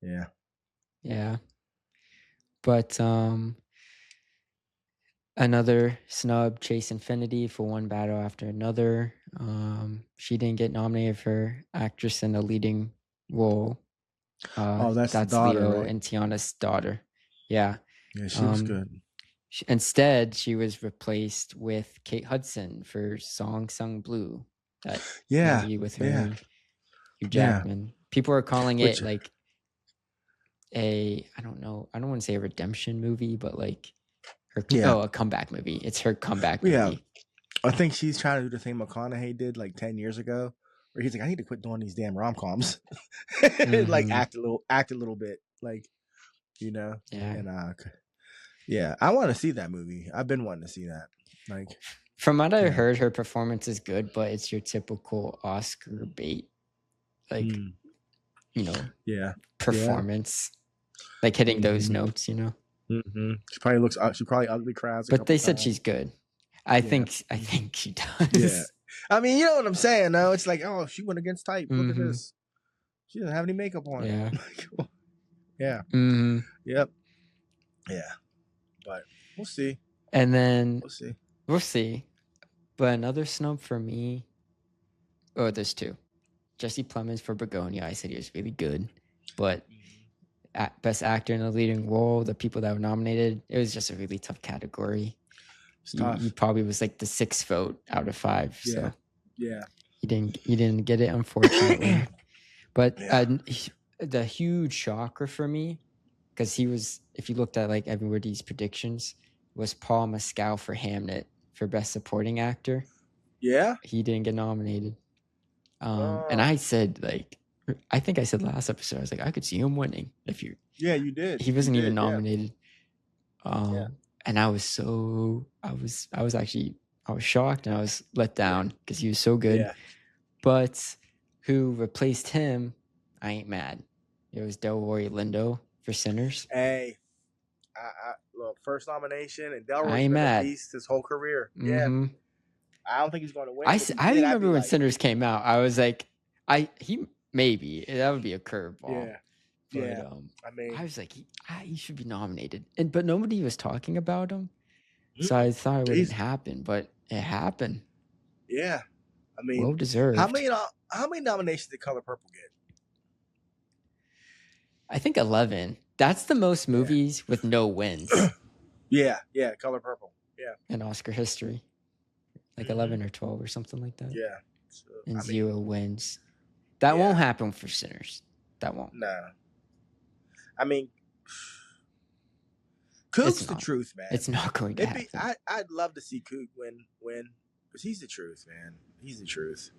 Yeah. But another snub, Chase Infinity, for one battle after another. She didn't get nominated for actress in the leading role. That's the daughter, Leo right? and Tiana's daughter. Yeah. Yeah, she was good. Instead, she was replaced with Kate Hudson for Song Sung Blue. That movie with her and Hugh Jackman. Yeah. People are calling it like I don't want to say a redemption movie, but like a comeback movie. It's her comeback movie. Yeah. I think she's trying to do the thing McConaughey did like 10 years ago, where he's like, I need to quit doing these damn rom-coms. Like act a little bit, like, you know. Yeah. And I want to see that movie. I've been wanting to see that. Like, from what I heard, her performance is good, but it's your typical Oscar bait, like performance, like hitting those notes, you know. She probably ugly cries. But they said she's good. I think she does. Yeah. I mean, you know what I'm saying, though. It's like, oh, she went against type. Look at this. She doesn't have any makeup on. Yeah. Yeah. Yep. Yeah. But we'll see. And then we'll see. But another snub for me Oh, there's two. Jesse Plemons for Begonia. I said he was really good, but best actor in a leading role, the people that were nominated, it was just a really tough category. He probably was like the 6th vote out of 5. Yeah. So Yeah. he didn't get it, unfortunately. But Yeah. The huge shocker for me, because he was, if you looked at like everybody's predictions, was Paul Mescal for Hamnet for Best Supporting Actor. Yeah. He didn't get nominated. And I said, like, I think I said last episode, I was like, I could see him winning if you. Yeah, you did. He wasn't even yeah. nominated. And I was shocked and I was let down because he was so good. Yeah. But who replaced him, I ain't mad. It was Delroy Lindo for Sinners. Hey, look, first nomination, and Delroy's been a beast his whole career. Mm-hmm. Yeah. I don't think he's going to win. I remember when Sinners came out, I was like, maybe that would be a curveball. Yeah. But, I mean, I was like, he should be nominated, but nobody was talking about him, so I thought it wouldn't happen, but it happened. Yeah, I mean, well deserved. How many nominations did Color Purple get? I think 11. That's the most movies with no wins. Yeah, Color Purple. Yeah, in Oscar history, like 11 or 12 or something like that. Yeah, so, and 0 wins. That won't happen for Sinners. That won't. No. I mean, Coog's the truth, man. It's not going to happen. I'd love to see Coog win, because he's the truth, man. He's the truth.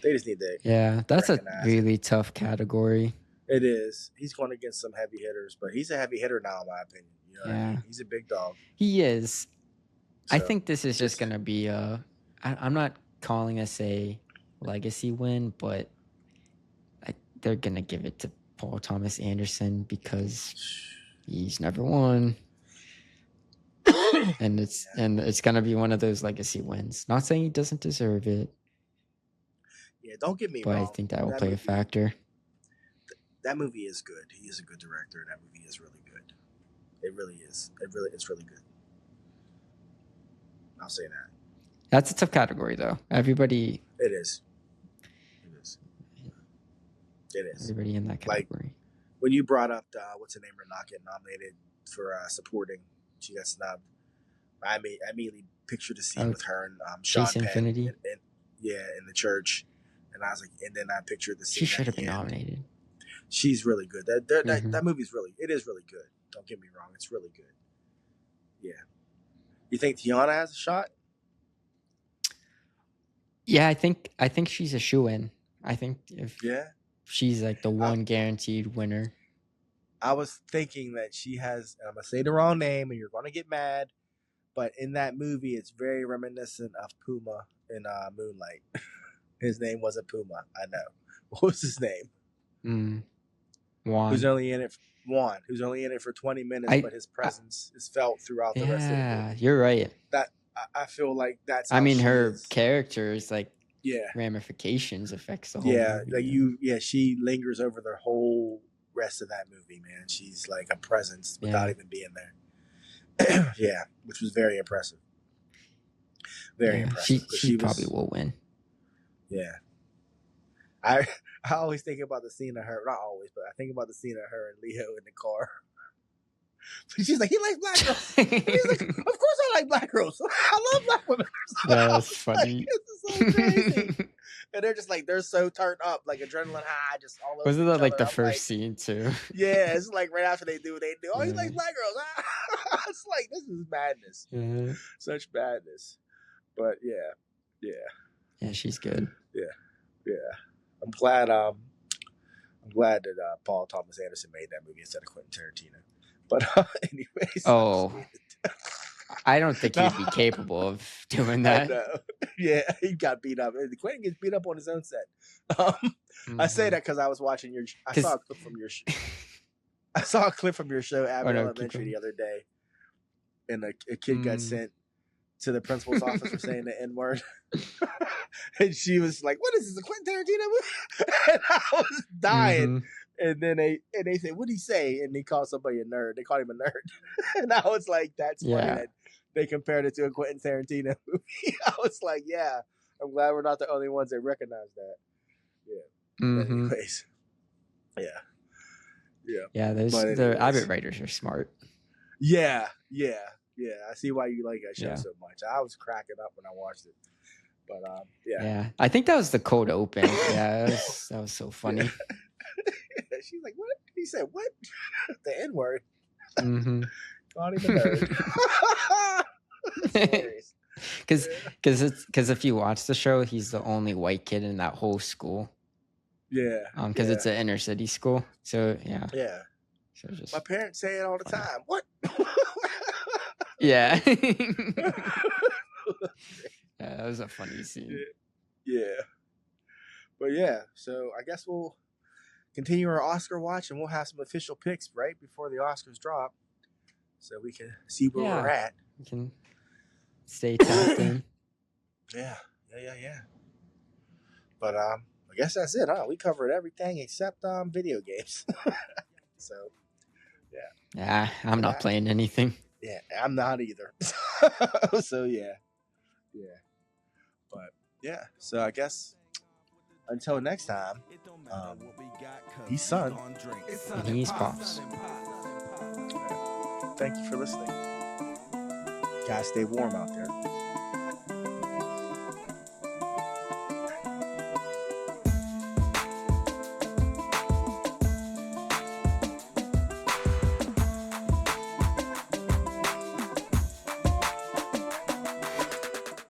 They just need to. Yeah, that's a really tough category. It is. He's going against some heavy hitters, but he's a heavy hitter now, in my opinion. You know what I mean? He's a big dog. He is. So, I think this is just going to be I'm not calling this a legacy win, but they're going to give it to Paul Thomas Anderson because he's never won. and it's going to be one of those legacy wins. Not saying he doesn't deserve it. Yeah, don't get me wrong. But I think that will play a factor. That movie is good. He is a good director, and that movie is really good. It really is. It's really good. I'll say that. That's a tough category, though. Everybody. It is. Everybody in that category. Like, when you brought up what's her name, or not getting nominated for supporting, she got snubbed. I immediately pictured the scene with her and Sean Penn Infinity. In the church, and I was like, and then I pictured the scene. She should have been nominated. She's really good. That movie's it is really good. Don't get me wrong, it's really good. Yeah. You think Tiana has a shot? Yeah, I think she's a shoo-in. I think if she's like the one guaranteed winner. I was thinking that she has, and I'm gonna say the wrong name, and you're gonna get mad, but in that movie, it's very reminiscent of Puma in Moonlight. His name wasn't Puma. I know. What was his name? Juan. Who's only in it for 20 minutes, but his presence is felt throughout the rest of the movie. Yeah, you're right. That I feel like that's. How her character is like ramifications affects the whole. Movie, she lingers over the whole rest of that movie, man. She's like a presence without even being there. Which was very impressive. Very impressive. She probably will win. Yeah. I always think about the scene of her, not always, but I think about the scene of her and Leo in the car. She's like, he likes black girls. He's like, of course I like black girls. I love black women. That's funny. It's so crazy. And they're just like, they're so turned up, like adrenaline high, just all over. Wasn't that like the first scene too? Yeah, it's like right after they do what they do. Oh, he likes black girls. It's like, this is madness. Yeah. Such madness. But yeah. Yeah, she's good. Yeah. I'm glad that Paul Thomas Anderson made that movie instead of Quentin Tarantino. But anyways. I don't think he'd be capable of doing that. I know. Yeah, he got beat up. Quentin gets beat up on his own set. I say that because I was watching I saw a clip from your I saw a clip from your show, Abbott Elementary, the other day, and a kid got sent to the principal's office for saying the N-word. And she was like, what is this, a Quentin Tarantino movie? And I was dying. And then they said, what'd he say? And he called somebody a nerd. They called him a nerd. And I was like, that's funny that they compared it to a Quentin Tarantino movie. I was like, yeah. I'm glad we're not the only ones that recognize that. Yeah. Mm-hmm. Anyways. Yeah. Yeah, the Abbott writers are smart. Yeah. I see why you like that show Yeah. so much. I was cracking up when I watched it. But Yeah. I think that was the cold open. Yeah, that was so funny. She's like, what? He said, what? The N-word. Mm-hmm. Not even heard. Because if you watch the show, he's the only white kid in that whole school. Yeah. Because it's an inner city school. So yeah. Yeah. So just my parents say it all the time. What? Yeah. Yeah, that was a funny scene. Yeah. But yeah, so I guess we'll continue our Oscar watch and we'll have some official picks right before the Oscars drop. So we can see where we're at. We can stay tapped in. Yeah. But I guess that's it, huh? We covered everything except video games. So yeah, I'm not playing anything. Yeah, I'm not either. So yeah. But yeah, so I guess until next time, he's Son and he's Pops. Thank you for listening. Guys, stay warm out there.